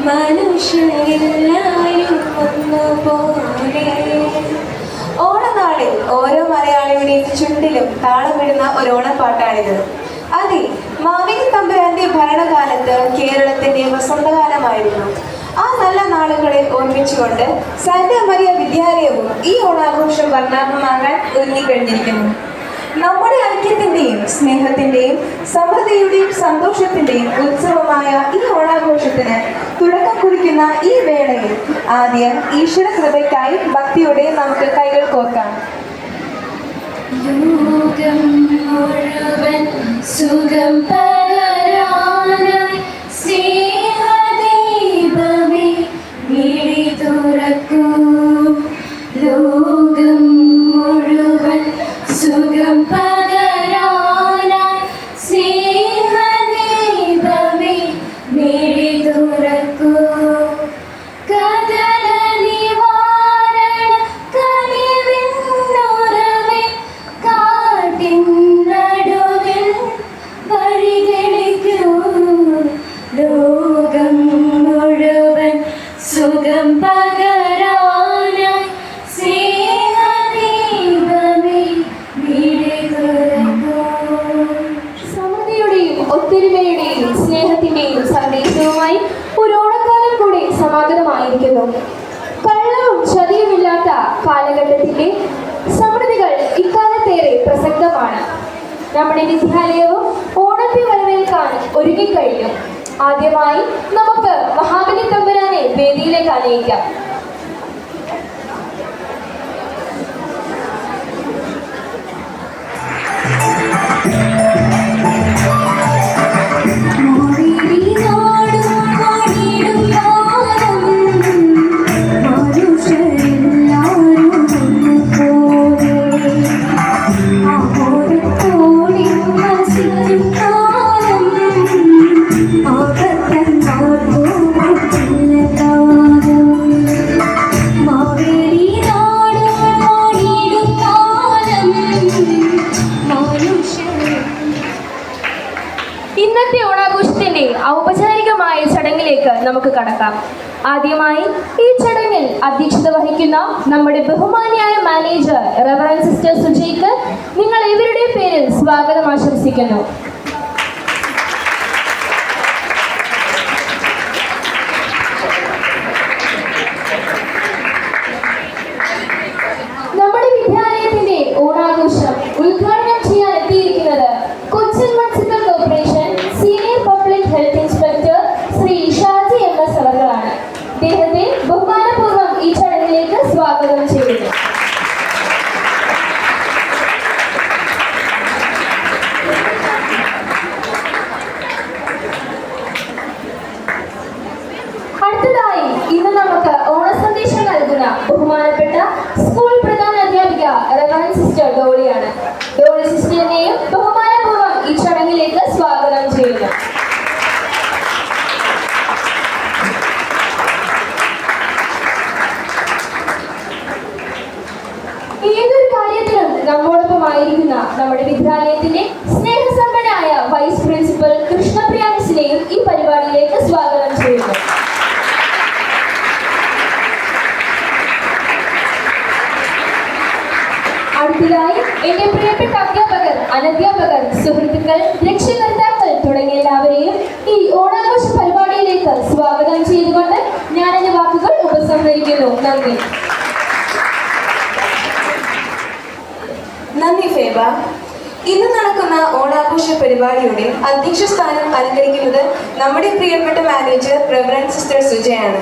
മനുഷ്യരെല്ലാരും ഒന്നുപോലെ. ഓണനാളിൽ ഓരോ മലയാളിയുടെയും ചുണ്ടിലും താളമിടുന്ന ഒരു ഓണപ്പാട്ടാണിത്. അതെ, മാവേലി തമ്പുരാന്റെ ഭരണകാലത്ത് കേരളത്തിന്റെ വസന്തകാലമായിരുന്നു. ആ നല്ല നാളുകളെ ഓർമ്മിച്ചുകൊണ്ട് സാന്റാ മരിയ വിദ്യാലയവും ഈ ഓണാഘോഷം വർണ്ണാഭമാകാൻ ഒരുങ്ങിക്കഴിഞ്ഞിരിക്കുന്നു. നമ്മുടെ ഐക്യത്തിന്റെയും സ്നേഹത്തിന്റെയും സമൃദ്ധിയുടെയും സന്തോഷത്തിന്റെയും ഉത്സവമായ ഈ ഓണാഘോഷത്തിന് തുടക്കം കുറിക്കുന്ന ഈ വേളയിൽ ആദ്യം ഈശ്വര കൃപയ്ക്കായി ഭക്തിയോടെ നമുക്ക് കൈകൾ കോർക്കാം. ലോകം മുഴുവൻ സുഖം പകരാനായി സ്നേഹദീപമേ മിഴി തുറക്കൂ. ലോകം മുഴുവൻ സുഖം പകരാനായി സ്നേഹദീപമേ മിഴി തുറക്കൂ. ഒത്തൊരുമയുടെയും സ്നേഹത്തിന്റെയും സന്ദേശവുമായി ഒരു ഓണക്കാലം കൂടി സമാഗതമായിരിക്കുന്നു. കള്ളവും ചതിയുമില്ലാത്ത കാലഘട്ടത്തിന്റെ സമൃദ്ധികൾ ഇക്കാലത്തേറെ പ്രസക്തമാണ്. നമ്മുടെ വിദ്യാലയവും ഓണത്തെ വരവേൽക്കാൻ ഒരുങ്ങിക്കഴിഞ്ഞു. ആദ്യമായി നമുക്ക് മഹാബലി തമ്പുരാനെ വേദിയിലേക്ക് അനയിക്കാം. ഇന്നത്തെ ഓണാഘോഷത്തിന്റെ ഔപചാരികമായ ചടങ്ങിലേക്ക് നമുക്ക് കടക്കാം. ആദ്യമായി ഈ ചടങ്ങിൽ അധ്യക്ഷത വഹിക്കുന്ന നമ്മുടെ ബഹുമാനിയായ മാനേജർ റവറൻഡ് സിസ്റ്റർ സുജയ്ക്ക് നിങ്ങൾ ഇവരുടെ പേരിൽ സ്വാഗതം ആശംസിക്കുന്നു. നമ്മുടെ വിദ്യാലയത്തിന്റെ ഓണാഘോഷം ഉദ്ഘാടനം ചെയ്യാൻ എത്തിയിരിക്കുന്നത് Cochin municipal corporation senior public health inspector Shri Shaji MS അവர்களാണ്. അദ്ദേഹത്തെ ബഹുമാനപൂർവ്വം ഈ ചടങ്ങിലേക്ക് സ്വാഗതം ചെയ്യുന്നു. അടുത്തതായി ഇന്ന് നമുക്ക് ഓണസന്ദേശം നൽകുന്ന ബഹുമാനപ്പെട്ട സ്കൂൾ പ്രധാന അധ്യാപിക റവറൻഡ് സിസ്റ്റർ ഡോളിയാണ്. ഡോളി സിസ്റ്ററിനെയും ബഹുമാനപൂർവ്വം ഈ ചടങ്ങിലേക്ക് സ്വാഗതം ചെയ്യുന്നു. ഏതൊരു കാര്യത്തിലും നമ്മോടൊപ്പമായിരിക്കുന്ന നമ്മുടെ വിദ്യാലയത്തിന്റെ സ്നേഹസമ്പന്നനായ വൈസ് പ്രിൻസിപ്പൽ കൃഷ്ണപ്രിയ മിസ്സിനെയും ഈ പരിപാടിയിലേക്ക് സ്വാഗതം ചെയ്യുന്നു. അടുത്തതായി എന്റെ പ്രിയപ്പെട്ട അധ്യാപകർ, അനധ്യാപകർ, സുഹൃത്തുക്കൾ, രക്ഷകർത്താക്കൾ തുടങ്ങിയ എല്ലാവരെയും ഈ ഓണാഘോഷ പരിപാടിയിലേക്ക് സ്വാഗതം ചെയ്തുകൊണ്ട് ഞാൻ എന്റെ വാക്കുകൾ ഉപസംഹരിക്കുന്നു. നന്ദി. നന്ദി ഫേബ. ഇന്ന് നടക്കുന്ന ഓണാഘോഷ പരിപാടിയുടെ അധ്യക്ഷ സ്ഥാനം അലങ്കരിക്കുന്നത് നമ്മുടെ പ്രിയപ്പെട്ട മാനേജർ റവറൻഡ് സിസ്റ്റർ സുജയാണ്.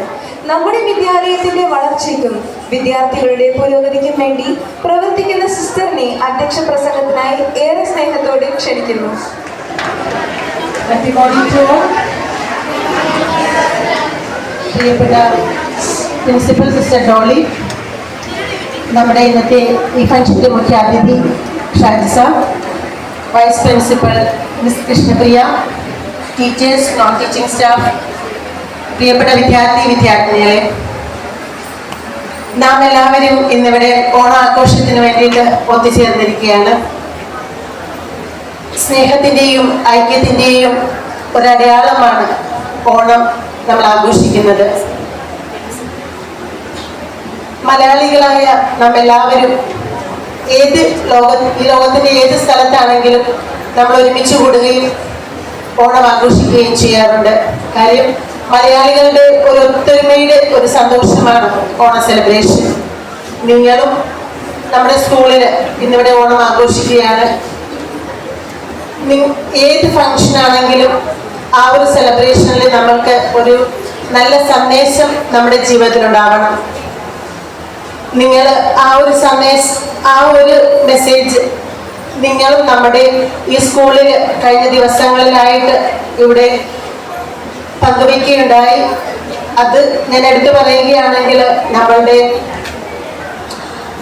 നമ്മുടെ വിദ്യാലയത്തിന്റെ വളർച്ചയ്ക്കും വിദ്യാർത്ഥികളുടെ പുരോഗതിക്കും വേണ്ടി പ്രവർത്തിക്കുന്ന സിസ്റ്ററിനെ അധ്യക്ഷ പ്രസംഗത്തിനായി ഏറെ സ്നേഹത്തോടെ ക്ഷണിക്കുന്നു. പ്രിയപ്പെട്ട പ്രിൻസിപ്പൽ സിസ്റ്റർ ഡോളി, നമ്മുടെ ഇന്നത്തെ ഈ ഫംഗ്ഷന്റെ മുഖ്യാതിഥി Shaji sir, vice principal miss Krishnapriya, teachers, non teaching staff, പ്രിയപ്പെട്ട വിദ്യാർത്ഥിനികളെ, നാം എല്ലാവരും ഇന്നിവിടെ ഓണാഘോഷത്തിന് വേണ്ടിയിട്ട് ഒത്തുചേർന്നിരിക്കുകയാണ്. സ്നേഹത്തിൻ്റെയും ഐക്യത്തിൻ്റെയും ഒരടയാളമാണ് ഓണം നമ്മൾ ആഘോഷിക്കുന്നത്. മലയാളികളായ നമ്മെല്ലാവരും ഈ ലോകത്തിന്റെ ഏത് സ്ഥലത്താണെങ്കിലും നമ്മൾ ഒരുമിച്ച് കൂടുകയും ഓണം ആഘോഷിക്കുകയും ചെയ്യാറുണ്ട്. കാര്യം മലയാളികളുടെ ഒരു ഒത്തൊരുമയുടെ ഒരു സന്തോഷമാണ് ഓണ സെലിബ്രേഷൻ. നിങ്ങളും നമ്മുടെ സ്കൂളിൽ ഇന്നിവിടെ ഓണം ആഘോഷിക്കുകയാണ്. ഏത് ഫംഗ്ഷൻ ആണെങ്കിലും ആ ഒരു സെലിബ്രേഷനിൽ നമ്മൾക്ക് ഒരു നല്ല സന്ദേശം നമ്മുടെ ജീവിതത്തിൽ ഉണ്ടാവണം. നിങ്ങൾ ആ ഒരു മെസ്സേജ് നിങ്ങളും നമ്മുടെ ഈ സ്കൂളിൽ കഴിഞ്ഞ ദിവസങ്ങളിലായിട്ട് ഇവിടെ പങ്കുവയ്ക്കുകയുണ്ടായി. അത് ഞാൻ എടുത്തു പറയുകയാണെങ്കിൽ, നമ്മളുടെ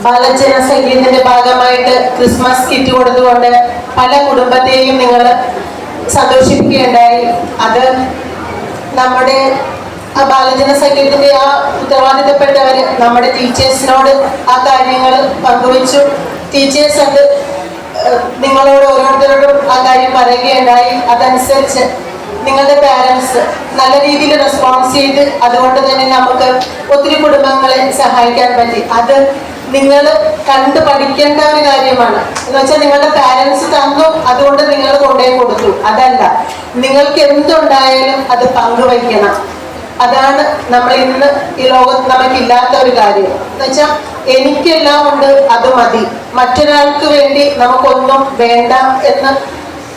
ബാലജന സംഗീതത്തിന്റെ ഭാഗമായിട്ട് ക്രിസ്മസ് കിറ്റ് കൊടുത്തുകൊണ്ട് പല കുടുംബത്തെയും നിങ്ങൾ സന്തോഷിപ്പിക്കുകയുണ്ടായി. അത് നമ്മുടെ ആ ബാലജന സംഗീതത്തിന്റെ ആ ഉത്തരവാദിത്തപ്പെട്ടവർ നമ്മുടെ ടീച്ചേഴ്സിനോട് ആ കാര്യങ്ങൾ പങ്കുവച്ചു. ടീച്ചേഴ്സ് അത് നിങ്ങളോട് ഓരോരുത്തരോടും ആ കാര്യം പറയുകയുണ്ടായി. അതനുസരിച്ച് നിങ്ങളുടെ പാരൻസ് നല്ല രീതിയിൽ റെസ്പോൺസ് ചെയ്ത് അതുകൊണ്ട് തന്നെ നമുക്ക് ഒത്തിരി കുടുംബങ്ങളെ സഹായിക്കാൻ പറ്റി. അത് നിങ്ങൾ കണ്ടു പഠിക്കേണ്ട ഒരു കാര്യമാണ്. എന്ന് വെച്ചാൽ നിങ്ങളുടെ പാരൻസ് തന്നു, അതുകൊണ്ട് നിങ്ങൾ കൊണ്ടുപോയി കൊടുത്തു. അതല്ല, നിങ്ങൾക്ക് എന്തുണ്ടായാലും അത് പങ്കുവയ്ക്കണം. അതാണ് നമ്മൾ ഇന്ന് ഈ ലോകത്ത് നമുക്കില്ലാത്ത ഒരു കാര്യം. എന്ന് വെച്ചാൽ എനിക്കെല്ലാം ഉണ്ട്, അത് മതി, മറ്റൊരാൾക്ക് വേണ്ടി നമുക്കൊന്നും വേണ്ട എന്ന്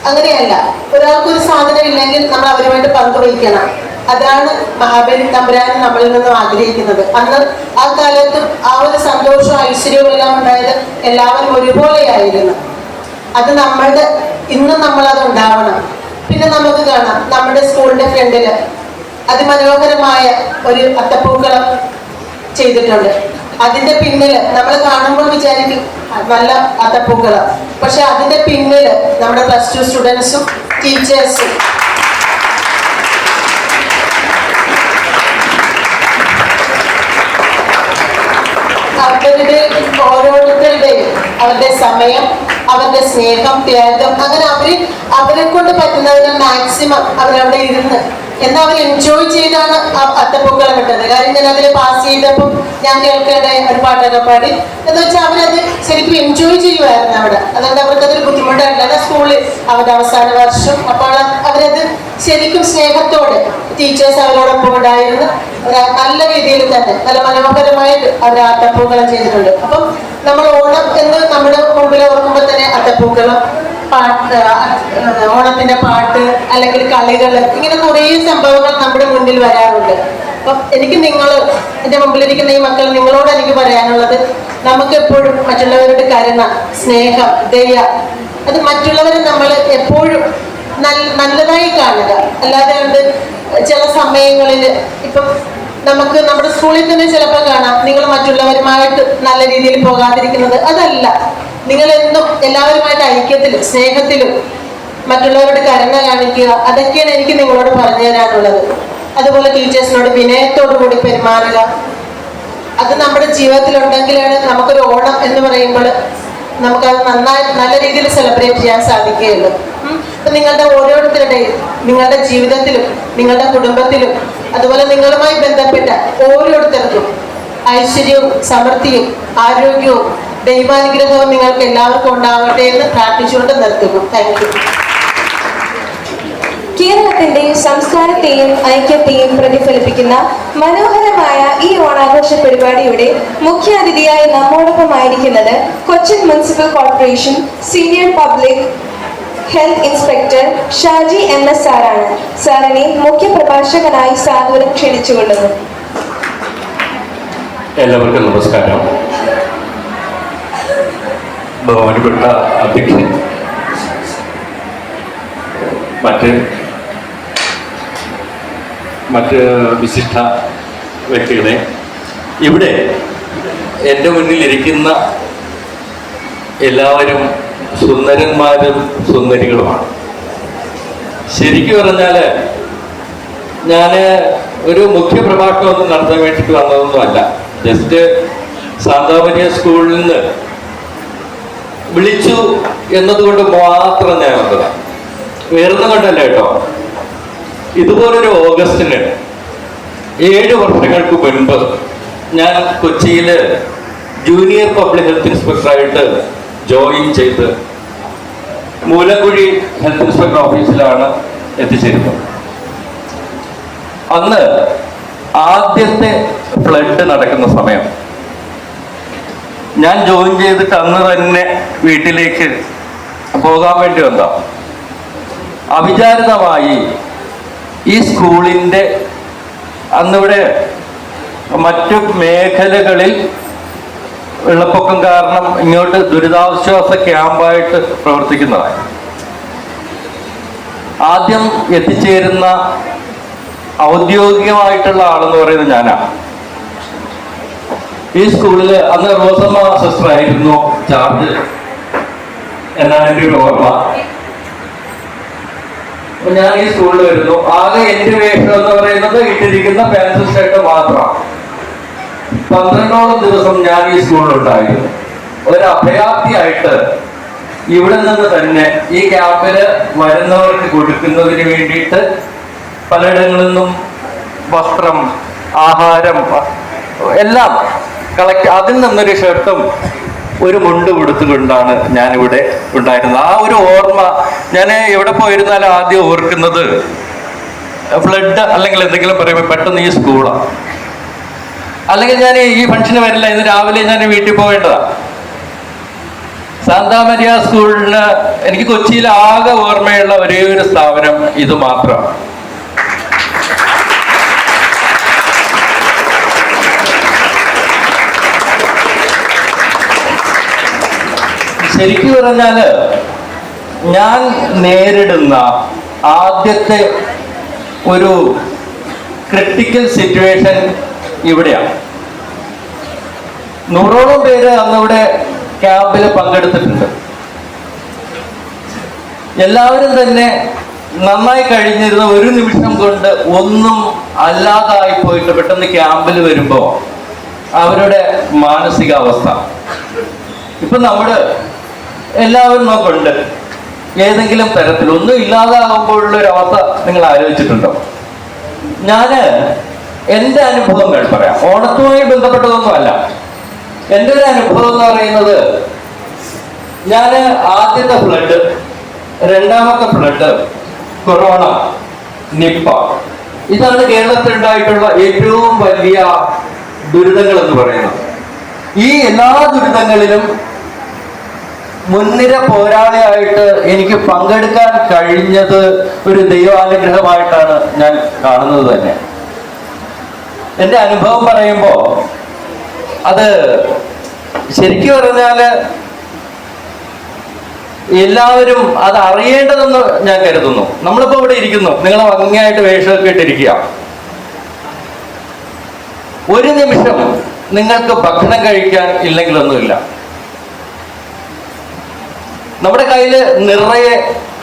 അങ്ങനെയല്ല. ഒരാൾക്കൊരു സാധനം ഇല്ലെങ്കിൽ നമ്മൾ അവരുമായിട്ട് പങ്കുവയ്ക്കണം. അതാണ് മഹാബലി തമ്പുരാൻ നമ്മളിൽ നിന്നും ആഗ്രഹിക്കുന്നത്. അന്ന് ആ കാലത്തും ആ ഒരു സന്തോഷവും ഐശ്വര്യവും എല്ലാം ഉണ്ടായത് എല്ലാവരും ഒരുപോലെയായിരുന്നു. അത് നമ്മളുടെ ഇന്നും നമ്മളത് ഉണ്ടാവണം. പിന്നെ നമുക്ക് കാണാം നമ്മുടെ സ്കൂളിന്റെ ഫ്രണ്ടില് അതിമനോഹരമായ ഒരു അത്തപ്പൂക്കളം ചെയ്തിട്ടുണ്ട്. അതിന്റെ പിന്നില് നമ്മൾ കാണുമ്പോൾ വിചാരിക്കും നല്ല അത്തപ്പൂക്കളം, പക്ഷെ അതിന്റെ പിന്നില് നമ്മുടെ +2 സ്റ്റുഡൻസും ടീച്ചേഴ്സും അവരുടെ ഓരോരുത്തരുടെയും അവരുടെ സമയം, അവരുടെ സ്നേഹം, ത്യാഗം, അങ്ങനെ അവരെ കൊണ്ട് പറ്റുന്നതിന് മാക്സിമം അവരവിടെ ഇരുന്ന് എന്നാൽ അവർ എൻജോയ് ചെയ്താണ് ആ അത്തപ്പൂക്കളം ഇട്ടത്. കാര്യം ഞാൻ അതിൽ പാസ് ചെയ്തപ്പോൾ ഞാൻ കേൾക്കേണ്ട ഒരു പാട്ടൊക്കെ പാടി. എന്ന് വെച്ചാൽ അവരത് ശരിക്കും എൻജോയ് ചെയ്യുമായിരുന്നു അവിടെ. അതുകൊണ്ട് അവർക്കതൊരു ബുദ്ധിമുട്ടായിട്ടില്ല. സ്കൂളിൽ അവരുടെ അവസാന വർഷം, അപ്പോൾ അവരത് ശരിക്കും സ്നേഹത്തോടെ ടീച്ചേഴ്സ് അവരോടൊപ്പം ഉണ്ടായിരുന്നു. നല്ല രീതിയിൽ തന്നെ നല്ല മനോഹരമായിട്ട് അവർ അത്തപ്പൂക്കളം ചെയ്തിട്ടുണ്ട്. അപ്പം നമ്മൾ ഓണം എന്ന് നമ്മുടെ മുമ്പിൽ ഓർക്കുമ്പോൾ തന്നെ അത്തപ്പൂക്കളം, പാട്ട്, ഓണത്തിന്റെ പാട്ട്, അല്ലെങ്കിൽ കളികൾ, ഇങ്ങനെ കുറേ സംഭവങ്ങൾ നമ്മുടെ മുന്നിൽ വരാറുണ്ട്. അപ്പം എനിക്ക് എൻ്റെ മുമ്പിലിരിക്കുന്ന ഈ മക്കൾ നിങ്ങളോട് എനിക്ക് പറയാനുള്ളത്, നമുക്ക് എപ്പോഴും മറ്റുള്ളവരുടെ കരുണ, സ്നേഹം, ദയ, അത് മറ്റുള്ളവരെ നമ്മൾ എപ്പോഴും നല്ലതായി കാണുക. അല്ലാതെ കൊണ്ട് ചില സമയങ്ങളിൽ ഇപ്പം നമുക്ക് നമ്മുടെ സ്കൂളിൽ തന്നെ ചിലപ്പോൾ കാണാം നിങ്ങൾ മറ്റുള്ളവരുമായിട്ട് നല്ല രീതിയിൽ പോകാതിരിക്കുന്നത്. അതല്ല, നിങ്ങൾ എന്നും എല്ലാവരുമായിട്ട് ഐക്യത്തിലും സ്നേഹത്തിലും മറ്റുള്ളവരുടെ കരുണ കാണിക്കുക. അതൊക്കെയാണ് എനിക്ക് നിങ്ങളോട് പറഞ്ഞു തരാനുള്ളത്. അതുപോലെ ടീച്ചേഴ്സിനോട് വിനയത്തോടു കൂടി പെരുമാറുക. അത് നമ്മുടെ ജീവിതത്തിലുണ്ടെങ്കിലാണ് നമുക്കൊരു ഓണം എന്ന് പറയുമ്പോൾ നമുക്കത് നല്ല രീതിയിൽ സെലിബ്രേറ്റ് ചെയ്യാൻ സാധിക്കുകയുള്ളൂ. അപ്പൊ നിങ്ങളുടെ ഓരോരുത്തരുടെയും നിങ്ങളുടെ ജീവിതത്തിലും നിങ്ങളുടെ കുടുംബത്തിലും അതുപോലെ നിങ്ങളുമായി ബന്ധപ്പെട്ട ഓരോരുത്തർക്കും ഐശ്വര്യവും സമൃദ്ധിയും ആരോഗ്യവും ദൈവാനുഗ്രഹവും നിങ്ങൾക്ക് എല്ലാവർക്കും ഉണ്ടാവട്ടെ എന്ന് പ്രാർത്ഥിച്ചുകൊണ്ട് നിർത്തുന്നു. Thank you. കേരളത്തിന്റെ സംസ്കാരത്തെയും ഐക്യത്തെയും പ്രതിഫലിപ്പിക്കുന്ന മനോഹരമായ ഈ ഓണാഘോഷ പരിപാടിയുടെ മുഖ്യാതിഥിയായി നമ്മോടൊപ്പം ആയിരിക്കുന്നത് Cochin municipal corporation senior public health inspector Shaji MS സാറാണ്. സാറിനെ മുഖ്യ പ്രഭാഷകനായി സാദരം ക്ഷണിച്ചുകൊള്ളുന്നു. എല്ലാവർക്കും നമസ്കാരം. ബഹുമാനപ്പെട്ട അധ്യക്ഷൻ, മറ്റ് വിശിഷ്ട വ്യക്തികളെ, ഇവിടെ എൻ്റെ മുന്നിലിരിക്കുന്ന എല്ലാവരും സുന്ദരന്മാരും സുന്ദരികളുമാണ്. ശരിക്കും പറഞ്ഞാൽ ഞാൻ ഒരു മുഖ്യ പ്രഭാഷണമൊന്നും നടത്താൻ വേണ്ടിയിട്ട് വന്നതൊന്നുമല്ല. ജസ്റ്റ് സാന്താമരിയ സ്കൂളിൽ നിന്ന് വിളിച്ചു എന്നതുകൊണ്ട് മാത്രം ഞാൻ വന്നതാണ്. വേറൊന്നും കൊണ്ടല്ല കേട്ടോ. ഇതുപോലൊരു ഓഗസ്റ്റിന് 7 വർഷങ്ങൾക്ക് മുൻപ് ഞാൻ കൊച്ചിയിൽ ജൂനിയർ പബ്ലിക് ഹെൽത്ത് ഇൻസ്പെക്ടറായിട്ട് ജോയിൻ ചെയ്ത് മൂലക്കുഴി ഹെൽത്ത് ഇൻസ്പെക്ടർ ഓഫീസിലാണ് എത്തിച്ചേരുന്നത്. അന്ന് ആദ്യത്തെ ഫ്ലഡ് നടക്കുന്ന സമയം. ഞാൻ ജോയിൻ ചെയ്തിട്ട് അന്ന് തന്നെ വീട്ടിലേക്ക് പോകാൻ വേണ്ടി വന്ന അവിചാരിതമായി ഈ സ്കൂളിൻ്റെ അന്നിവിടെ മറ്റു മേഖലകളിൽ വെള്ളപ്പൊക്കം കാരണം ഇങ്ങോട്ട് ദുരിതാശ്വാസ ക്യാമ്പായിട്ട് പ്രവർത്തിക്കുന്നതാണ്. ആദ്യം എത്തിച്ചേരുന്ന ഔദ്യോഗികമായിട്ടുള്ള ആളെന്ന് പറയുന്നത് ഞാനാണ്. ഈ സ്കൂളിൽ അന്ന് റോസമ്മ സിസ്റ്റർ ആയിരുന്നു ചാർജ് എന്നാണ് എൻ്റെ ഒരു ഓർമ്മ. അപ്പൊ ഞാൻ ഈ സ്കൂളിൽ വരുന്നു. ആകെ എൻ്റെ വേഷം എന്ന് പറയുന്നത് ഇട്ടിരിക്കുന്ന പാൻറ് ഷർട്ട് മാത്രമാണ്. 12ഓളം ദിവസം ഞാൻ ഈ സ്കൂളിലുണ്ടായിരുന്നു. ഒരു അഭയാർത്ഥിയായിട്ട് ഇവിടെ നിന്ന് തന്നെ ഈ ക്യാമ്പില് വരുന്നവർക്ക് കൊടുക്കുന്നതിന് വേണ്ടിയിട്ട് പലയിടങ്ങളിൽ നിന്നും വസ്ത്രം, ആഹാരം എല്ലാം അതിൽ നിന്നൊരു ഷർട്ടും ഒരു മുണ്ട് കൊടുത്തുകൊണ്ടാണ് ഞാനിവിടെ ഉണ്ടായിരുന്നത്. ആ ഒരു ഓർമ്മ ഞാൻ എവിടെ പോയിരുന്നാലും ആദ്യം ഓർക്കുന്നത് ഫ്ലഡ് അല്ലെങ്കിൽ എന്തെങ്കിലും പറയുമ്പോൾ പെട്ടെന്ന് ഈ സ്കൂളാണ്. അല്ലെങ്കിൽ ഞാൻ ഈ ഫംഗ്ഷന് വരില്ല, ഇന്ന് രാവിലെ ഞാൻ വീട്ടിൽ പോകേണ്ടതാണ്. സാന്താ മരിയ സ്കൂളിന് എനിക്ക് കൊച്ചിയിൽ ആകെ ഓർമ്മയുള്ള ഒരേ ഒരു സ്ഥാപനം ഇത് മാത്രമാണ്. ശരിക്കും പറഞ്ഞാല് ഞാൻ നേരിടുന്ന ആദ്യത്തെ ഒരു ക്രിട്ടിക്കൽ സിറ്റുവേഷൻ ഇവിടെയാണ്. 100ഓളം പേര് അന്നിവിടെ ക്യാമ്പിൽ പങ്കെടുത്തിട്ടുണ്ട്. എല്ലാവരും തന്നെ നന്നായി കഴിഞ്ഞിരുന്ന ഒരു നിമിഷം കൊണ്ട് ഒന്നും അല്ലാതായി പോയിട്ട് പെട്ടെന്ന് ക്യാമ്പിൽ വരുമ്പോൾ അവരുടെ മാനസികാവസ്ഥ ഇപ്പൊ നമ്മള് എല്ലാവരും നോക്കുന്നുണ്ട്. ഏതെങ്കിലും തരത്തിൽ ഒന്നും ഇല്ലാതാകുമ്പോഴുള്ള ഒരു അവസ്ഥ നിങ്ങൾ ആലോചിച്ചിട്ടുണ്ടോ? ഞാന് എൻ്റെ അനുഭവങ്ങൾ പറയാം. ഓണത്തുമായി ബന്ധപ്പെട്ടതൊന്നും അല്ല. എൻ്റെ ഒരു അനുഭവം എന്ന് പറയുന്നത്, ഞാൻ ആദ്യത്തെ ഫ്ലഡ്, രണ്ടാമത്തെ ഫ്ലഡ്, കൊറോണ, നിപ്പ, ഇതാണ് കേരളത്തിൽ ഉണ്ടായിട്ടുള്ള ഏറ്റവും വലിയ ദുരിതങ്ങൾ എന്ന് പറയുന്നത്. ഈ എല്ലാ ദുരിതങ്ങളിലും മുൻനിര പോരാളിയായിട്ട് എനിക്ക് പങ്കെടുക്കാൻ കഴിഞ്ഞത് ഒരു ദൈവാനുഗ്രഹമായിട്ടാണ് ഞാൻ കാണുന്നത് തന്നെ. എൻ്റെ അനുഭവം പറയുമ്പോൾ അത് ശരിക്കും പറഞ്ഞാല് എല്ലാവരും അത് അറിയേണ്ടതെന്ന് ഞാൻ കരുതുന്നു. നമ്മളിപ്പോ ഇവിടെ ഇരിക്കുന്നു, നിങ്ങൾ ഭംഗിയായിട്ട് വേഷമൊക്കെ ഇട്ടിരിക്കുക. ഒരു നിമിഷം നിങ്ങൾക്ക് ഭക്ഷണം കഴിക്കാൻ ഇല്ലെങ്കിലൊന്നുമില്ല. നമ്മുടെ കയ്യിൽ നിറയെ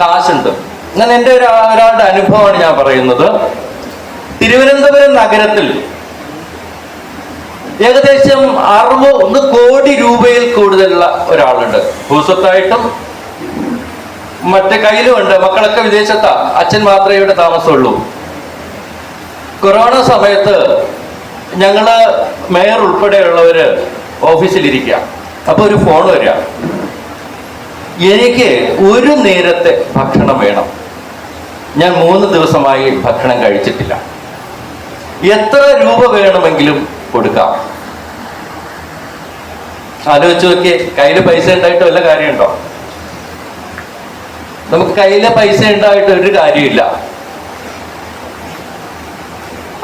കാശുണ്ട്. അങ്ങനെ എൻ്റെ ഒരാളുടെ അനുഭവമാണ് ഞാൻ പറയുന്നത്. തിരുവനന്തപുരം നഗരത്തിൽ ഏകദേശം 60 കോടി രൂപയിൽ കൂടുതലുള്ള ഒരാളുണ്ട്. ഭൂസ്വത്തായിട്ടും മറ്റേ കയ്യിലുമുണ്ട്. മക്കളൊക്കെ വിദേശത്താ, അച്ഛൻ മാത്രമേ ഇവിടെ താമസമുള്ളൂ. കൊറോണ സമയത്ത് ഞങ്ങള് മേയർ ഉൾപ്പെടെയുള്ളവര് ഓഫീസിലിരിക്കുക. അപ്പൊ ഒരു ഫോൺ വരിക, എനിക്ക് ഒരു നേരത്തെ ഭക്ഷണം വേണം, ഞാൻ 3 ദിവസമായി ഭക്ഷണം കഴിച്ചിട്ടില്ല, എത്ര രൂപ വേണമെങ്കിലും കൊടുക്കാം. ആലോചിച്ച് നോക്കിയേ, കയ്യില് പൈസ ഉണ്ടായിട്ട് വല്ല കാര്യമുണ്ടോ? നമുക്ക് കയ്യിലെ പൈസ ഉണ്ടായിട്ട് ഒരു കാര്യമില്ല.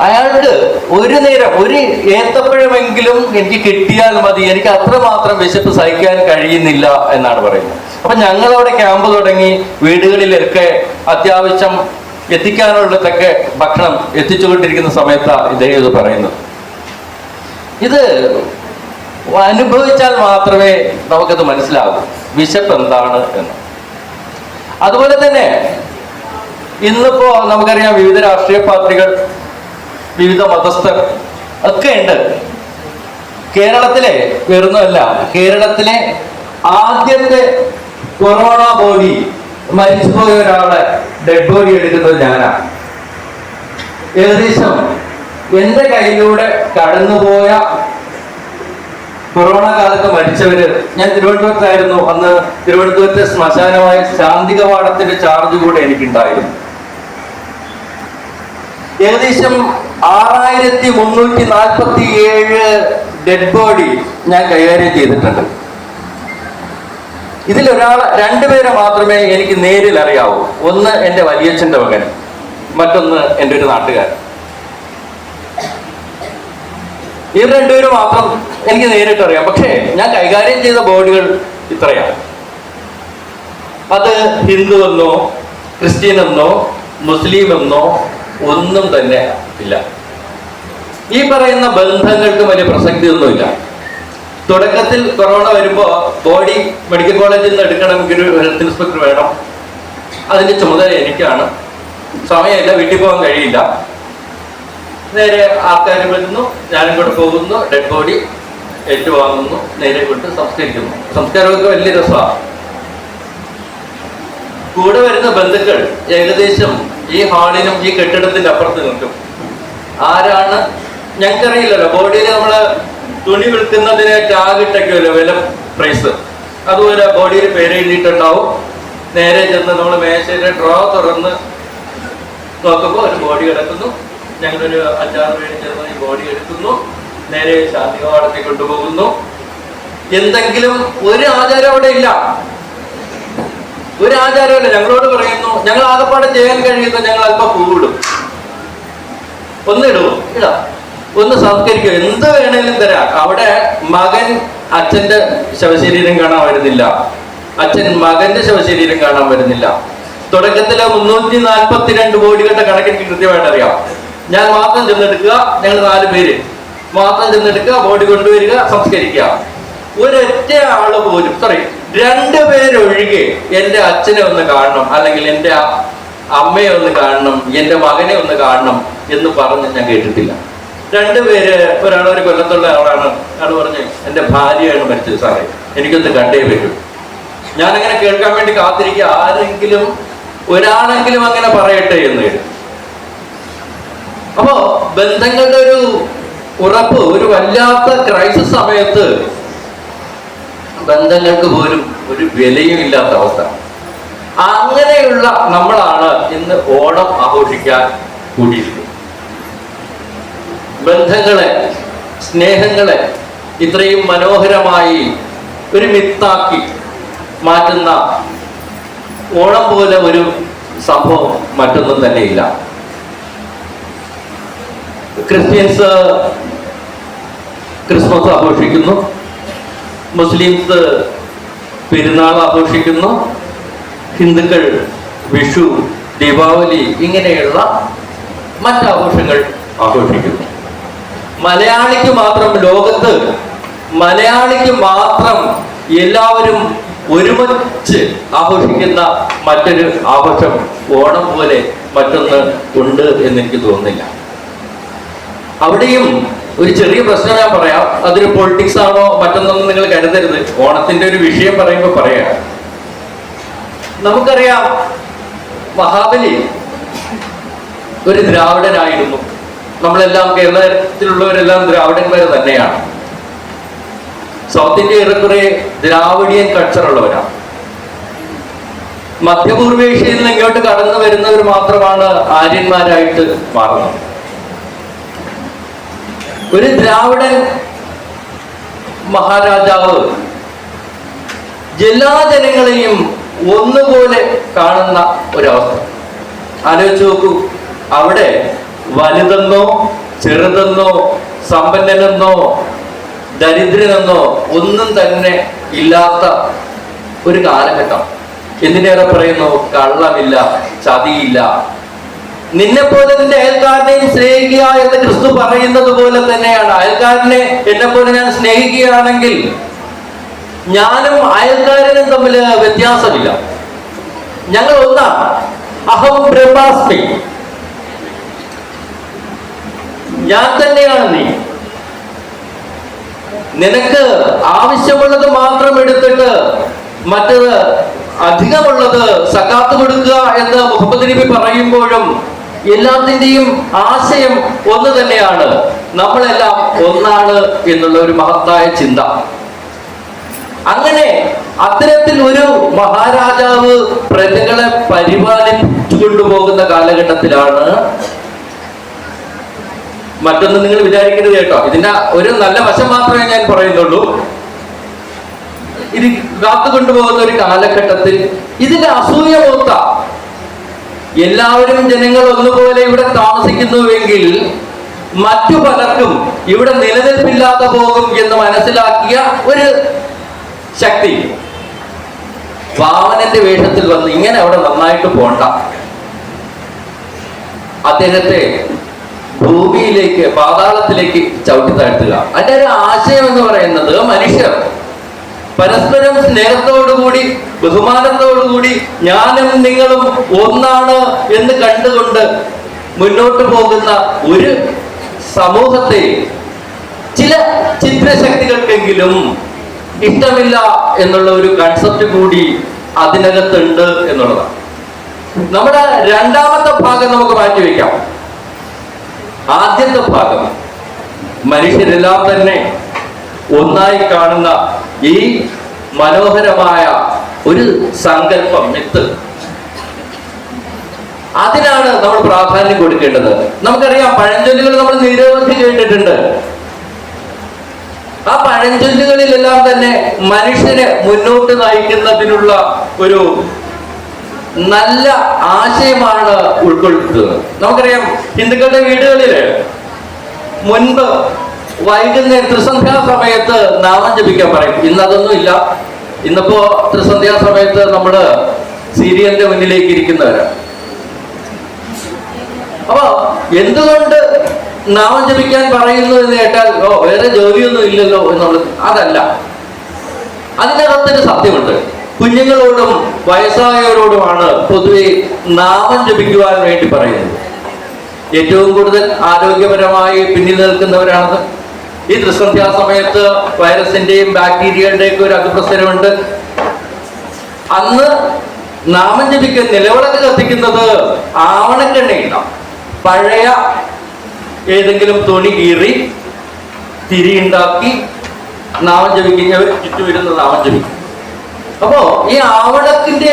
അയാൾക്ക് ഒരു നേരം ഒരു ഏത്തപ്പഴമെങ്കിലും എനിക്ക് കിട്ടിയാൽ മതി, എനിക്ക് അത്രമാത്രം വിശപ്പ് സഹിക്കാൻ കഴിയുന്നില്ല എന്നാണ് പറയുന്നത്. അപ്പൊ ഞങ്ങളവിടെ ക്യാമ്പ് തുടങ്ങി, വീടുകളിലൊക്കെ അത്യാവശ്യം എത്തിക്കാനുള്ളതൊക്കെ ഭക്ഷണം എത്തിച്ചുകൊണ്ടിരിക്കുന്ന സമയത്താണ് ഇദ്ദേഹം ഇത് പറയുന്നത്. ഇത് അനുഭവിച്ചാൽ മാത്രമേ നമുക്കത് മനസ്സിലാകൂ വിശപ്പ് എന്താണ് എന്ന്. അതുപോലെ തന്നെ ഇന്നിപ്പോ നമുക്കറിയാം, വിവിധ രാഷ്ട്രീയ പാർട്ടികൾ, വിവിധ മതസ്ഥർ ഒക്കെ ഉണ്ട്. കേരളത്തിലെ വേറൊന്നുമല്ല, കേരളത്തിലെ ആദ്യത്തെ കൊറോണ ബോഡി, മരിച്ചുപോയ ഒരാളെ ഡെഡ് ബോഡി എടുക്കുന്നത് ഞാനാണ്. ഏകദേശം എൻ്റെ കയ്യിലൂടെ കടന്നുപോയ കൊറോണ കാലത്ത് മരിച്ചവര്, ഞാൻ തിരുവനന്തപുരത്തായിരുന്നു അന്ന്. തിരുവനന്തപുരത്തെ ശ്മശാനമായ ശാന്തി കവാടത്തിന്റെ ചാർജ് കൂടെ എനിക്കുണ്ടായിരുന്നു. ഏകദേശം 6347 ഡെഡ് ബോഡി ഞാൻ കൈകാര്യം ചെയ്തിട്ടുണ്ട്. ഇതിൽ രണ്ടുപേരെ മാത്രമേ എനിക്ക് നേരിൽ അറിയാവൂ. ഒന്ന് എൻ്റെ വലിയച്ഛൻ്റെ മകൻ, മറ്റൊന്ന് എൻ്റെ ഒരു നാട്ടുകാരൻ. ഈ രണ്ടുപേരും മാത്രം എനിക്ക് നേരിട്ട് അറിയാം. പക്ഷേ ഞാൻ കൈകാര്യം ചെയ്ത ബോഡികൾ ഇത്രയാണ്. അത് ഹിന്ദു എന്നോ ക്രിസ്ത്യൻ എന്നോ മുസ്ലിം എന്നോ ഒന്നും തന്നെ ഇല്ല. ഈ പറയുന്ന ബന്ധങ്ങൾക്ക് വലിയ പ്രസക്തിയൊന്നുമില്ല. തുടക്കത്തിൽ കൊറോണ വരുമ്പോൾ ബോഡി മെഡിക്കൽ കോളേജിൽ നിന്ന് എടുക്കണമെങ്കിൽ ഒരു ഹെൽത്ത് ഇൻസ്പെക്ടർ വേണം. അതിന്റെ ചുമതല എനിക്കാണ്. സമയമില്ല, വീട്ടിൽ പോകാൻ കഴിയില്ല. നേരെ ആൾക്കാർ വരുന്നു, ഞാനും കൂടെ പോകുന്നു, ഡെഡ് ബോഡി ഏറ്റുവാങ്ങുന്നു, നേരെ കൊണ്ട് സംസ്കരിക്കുന്നു. സംസ്കാരമൊക്കെ വലിയ രസമാണ്. കൂടെ വരുന്ന ബന്ധുക്കൾ ഏകദേശം ഈ ഹാളിനും ഈ കെട്ടിടത്തിന്റെ അപ്പുറത്ത് നിൽക്കും. ആരാണ് ഞങ്ങൾക്കറിയില്ലല്ലോ. ബോഡിയിൽ നമ്മള് തുണി വിൽക്കുന്നതിന് ടാഗ് ഇട്ടൊക്കെയല്ലോ വില പ്രൈസ്, അതുപോലെ ബോഡിയിൽ പേര് എഴുതിയിട്ടുണ്ടാവും. നേരെ ചെന്ന് നമ്മൾ മേശയുടെ ഡ്രോ തുറന്ന് നോക്കുമ്പോൾ ഒരു ബോഡി കിടക്കുന്നു. ഞങ്ങളൊരു 5-6 പേര് ചേർന്ന് ഈ ബോഡി എടുക്കുന്നു, നേരെ ശാന്തി കവാടത്തിൽ കൊണ്ടുപോകുന്നു. എന്തെങ്കിലും ഒരു ആചാരം അവിടെ ഇല്ല, ഒരു ആചാരമല്ല. ഞങ്ങളോട് പറയുന്നു, ഞങ്ങൾ ആകപ്പാടെ ചെയ്യാൻ കഴിയുന്ന ഞങ്ങൾ അല്പം പൂവിടും, ഒന്നിടുമോ ഇടാ, ഒന്ന് സംസ്കരിക്കുക, എന്ത് വേണേലും തരാം. അവിടെ മകൻ അച്ഛന്റെ ശവശരീരം കാണാൻ വരുന്നില്ല, അച്ഛൻ മകന്റെ ശവശരീരം കാണാൻ വരുന്നില്ല. തുടക്കത്തില് 342 ബോഡികളുടെ കണക്ക് എനിക്ക് കൃത്യമായിട്ട് അറിയാം. ഞാൻ മാത്രം ചെന്നെടുക്കുക, ഞങ്ങൾ 4 പേര് മാത്രം ചെന്നെടുക്കുക, ബോഡി കൊണ്ടുവരിക, സംസ്കരിക്കുക. ഒരൊറ്റ ആള് പോലും, 2 പേരൊഴികെ എൻ്റെ അച്ഛനെ ഒന്ന് കാണണം, അല്ലെങ്കിൽ എൻ്റെ അമ്മയെ ഒന്ന് കാണണം, എൻ്റെ മകനെ ഒന്ന് കാണണം എന്ന് പറഞ്ഞ് ഞാൻ കേട്ടിട്ടില്ല. 2 പേര്, ഒരാളൊരു കൊല്ലത്തുള്ള ആളാണ്. അയാൾ പറഞ്ഞു, എൻ്റെ ഭാര്യയാണ് മരിച്ചത് സാറേ, എനിക്കൊന്ന് കണ്ടേ പറ്റൂ. ഞാനങ്ങനെ കേൾക്കാൻ വേണ്ടി കാത്തിരിക്കുക, ആരെങ്കിലും ഒരാളെങ്കിലും അങ്ങനെ പറയട്ടെ എന്ന്. അപ്പോ ബന്ധങ്ങളുടെ ഒരു ഉറപ്പ്, ഒരു വല്ലാത്ത ക്രൈസിസ് സമയത്ത് ബന്ധങ്ങൾക്ക് പോലും ഒരു വിലയും ഇല്ലാത്ത അവസ്ഥ. അങ്ങനെയുള്ള നമ്മളാണ് ഇന്ന് ഓണം ആഘോഷിക്കാൻ കൂടിയിരിക്കുന്നത്. ബന്ധങ്ങളെ, സ്നേഹങ്ങളെ ഇത്രയും മനോഹരമായി ഒരു മിത്താക്കി മാറ്റുന്ന ഓണം പോലെ ഒരു സംഭവം മറ്റൊന്നും തന്നെയില്ല. ക്രിസ്ത്യൻസ് ക്രിസ്മസ് ആഘോഷിക്കുന്നു, മുസ്ലിംസ് പെരുന്നാൾ ആഘോഷിക്കുന്നു, ഹിന്ദുക്കൾ വിഷു, ദീപാവലി ഇങ്ങനെയുള്ള മറ്റാഘോഷങ്ങൾ ആഘോഷിക്കുന്നു. മലയാളിക്ക് മാത്രം, ലോകത്ത് മലയാളിക്ക് മാത്രം എല്ലാവരും ഒരുമിച്ച് ആഘോഷിക്കുന്ന മറ്റൊരു ആഘോഷം ഓണം പോലെ മറ്റൊന്ന് ഉണ്ട് എന്നെനിക്ക് തോന്നുന്നില്ല. അവിടെയും ഒരു ചെറിയ പ്രശ്നം ഞാൻ പറയാം. അതൊരു പൊളിറ്റിക്സ് ആണോ മറ്റൊന്നൊന്നും നിങ്ങൾ കരുതരുത്. ഓണത്തിന്റെ ഒരു വിഷയം പറയുമ്പോൾ പറയാം. നമുക്കറിയാം, മഹാബലി ഒരു ദ്രാവിഡനായിരുന്നു. നമ്മളെല്ലാം കേരളത്തിലുള്ളവരെല്ലാം ദ്രാവിഡന്മാർ തന്നെയാണ്. സൗത്ത് ഇന്ത്യ ഏറെക്കുറെ ദ്രാവിഡിയൻ കൾച്ചറുള്ളവരാണ്. മധ്യപൂർവേഷ്യയിൽ നിന്ന് ഇങ്ങോട്ട് കടന്നു വരുന്നവർ മാത്രമാണ് ആര്യന്മാരായിട്ട് മാറുന്നത്. ഒരു ദ്രാവിഡൻ മഹാരാജാവ് എല്ലാ ജനങ്ങളെയും ഒന്നുപോലെ കാണുന്ന ഒരവസ്ഥ ആലോചിച്ച് നോക്കൂ. അവിടെ വലുതെന്നോ ചെറുതെന്നോ സമ്പന്നനെന്നോ ദരിദ്രനെന്നോ ഒന്നും തന്നെ ഇല്ലാത്ത ഒരു കാലഘട്ടം. എന്തിനേറെ പറയുന്നു, കള്ളമില്ല, ചതിയില്ല. നിന്നെ പോലെ നിന്റെ അയൽക്കാരനെയും സ്നേഹിക്കുക എന്ന് ക്രിസ്തു പറയുന്നത് പോലെ തന്നെയാണ്. അയൽക്കാരനെ എന്നെ പോലെ ഞാൻ സ്നേഹിക്കുകയാണെങ്കിൽ ഞാനും അയൽക്കാരനും തമ്മിൽ വ്യത്യാസമില്ല. ഞങ്ങൾ ഒന്നാണ്. അഹം ബ്രഹ്മാസ്മി, ഞാൻ തന്നെയാണ് നീ. നിനക്ക് ആവശ്യമുള്ളത് മാത്രം എടുത്തിട്ട് മറ്റത് അധികമുള്ളത് സക്കാത്ത് കൊടുക്കുക എന്ന് മുഹമ്മദ് നബി പറയുമ്പോഴും എല്ലാത്തിൻ്റെയും ആശയം ഒന്ന് തന്നെയാണ്, നമ്മളെല്ലാം ഒന്നാണ് എന്നുള്ള ഒരു മഹത്തായ ചിന്ത. അങ്ങനെ അത്തരത്തിൽ ഒരു മഹാരാജാവ് പ്രജകളെ പരിപാലിച്ചു കൊണ്ടുപോകുന്ന കാലഘട്ടത്തിലാണ്, മറ്റൊന്നും നിങ്ങൾ വിചാരിക്കരുത് കേട്ടോ, ഇതിന്റെ ഒരു നല്ല വശം മാത്രമേ ഞാൻ പറയുന്നുള്ളൂ. ഇത് കാത്തുകൊണ്ടുപോകുന്ന ഒരു കാലഘട്ടത്തിൽ ഇതിന്റെ അസൂയ മൂത്ത എല്ലാവരും ജനങ്ങൾ ഒന്നുപോലെ ഇവിടെ താമസിക്കുന്നുവെങ്കിൽ മറ്റു പലർക്കും ഇവിടെ നിലനിൽപ്പില്ലാതെ പോകും എന്ന് മനസ്സിലാക്കിയ ഒരു ശക്തി വാമനന്റെ വേഷത്തിൽ വന്ന് ഇങ്ങനെ അവിടെ നന്നായിട്ട് പോണ്ട, അദ്ദേഹത്തെ ഭൂമിയിലേക്ക് പാതാളത്തിലേക്ക് ചവിട്ടി താഴ്ത്തുക. അതിന്റെ ഒരു ആശയം എന്ന് പറയുന്നത് മനുഷ്യർ പരസ്പരം സ്നേഹത്തോടുകൂടി ബഹുമാനത്തോടുകൂടി ഞാനും നിങ്ങളും ഒന്നാണ് എന്ന് കണ്ടുകൊണ്ട് മുന്നോട്ട് പോകുന്ന ഒരു സമൂഹത്തെ ചില ചിത്രശക്തികൾക്കെങ്കിലും ഇഷ്ടമില്ല എന്നുള്ള ഒരു കൺസെപ്റ്റ് കൂടി അതിനകത്തുണ്ട് എന്നുള്ളതാണ്. നമ്മുടെ രണ്ടാമത്തെ ഭാഗം നമുക്ക് മാറ്റിവെക്കാം. ആദ്യത്തെ ഭാഗം മനുഷ്യരെല്ലാം തന്നെ ഒന്നായി കാണുന്ന ഈ മനോഹരമായ ഒരു സങ്കല്പം, മിത്ത്, അതിനാണ് നമ്മൾ പ്രാധാന്യം കൊടുക്കേണ്ടത്. നമുക്കറിയാം, പഴഞ്ചൊല്ലുകൾ നമ്മൾ നിരവധി കേട്ടിട്ടുണ്ട്. ആ പഴഞ്ചൊല്ലുകളിലെല്ലാം തന്നെ മനുഷ്യനെ മുന്നോട്ട് നയിക്കുന്നതിനുള്ള ഒരു നല്ല ആശയമാണ് ഉൾക്കൊള്ളുന്നത്. നമുക്കറിയാം, ഹിന്ദുക്കളുടെ വീടുകളിൽ മുൻപ് വൈകുന്നേരം ത്രിസന്ധ്യാ സമയത്ത് നാമം ജപിക്കാൻ പറയും. ഇന്നതൊന്നും ഇല്ല. ഇന്നിപ്പോ ത്രിസന്ധ്യാ സമയത്ത് നമ്മള് സീരിയലിന്റെ മുന്നിലേക്ക് ഇരിക്കുന്നവരാണ്. അപ്പൊ എന്തുകൊണ്ട് നാമം ജപിക്കാൻ പറയുന്നു എന്ന് കേട്ടാൽ വേറെ ജോലിയൊന്നും ഇല്ലല്ലോ എന്നുള്ളത് അതല്ല. അതിനകത്തൊരു സത്യമുണ്ട്. കുഞ്ഞുങ്ങളോടും വയസ്സായവരോടുമാണ് പൊതുവെ നാമം ജപിക്കുവാൻ വേണ്ടി പറയുന്നത്. ഏറ്റവും കൂടുതൽ ആരോഗ്യപരമായി പിന്നിൽ നിൽക്കുന്നവരാണ്. ഈ ത്രിസന്ധ്യാ സമയത്ത് വൈറസിന്റെയും ബാക്ടീരിയയുടെയും ഒക്കെ ഒരു അതിപ്രസരമുണ്ട്. അന്ന് നാമം ജപിക്കുന്ന നിലവിളക്ക് കത്തിക്കുന്നത് ആവണക്കെണ്ണയില്ല, പഴയ ഏതെങ്കിലും തുണി കീറി തിരിയുണ്ടാക്കി നാമം ജപിക്കുന്നവർ ചുറ്റും ഇരുന്ന് നാമം ജപിക്കും. അപ്പോ ഈ ആവണക്കിന്റെ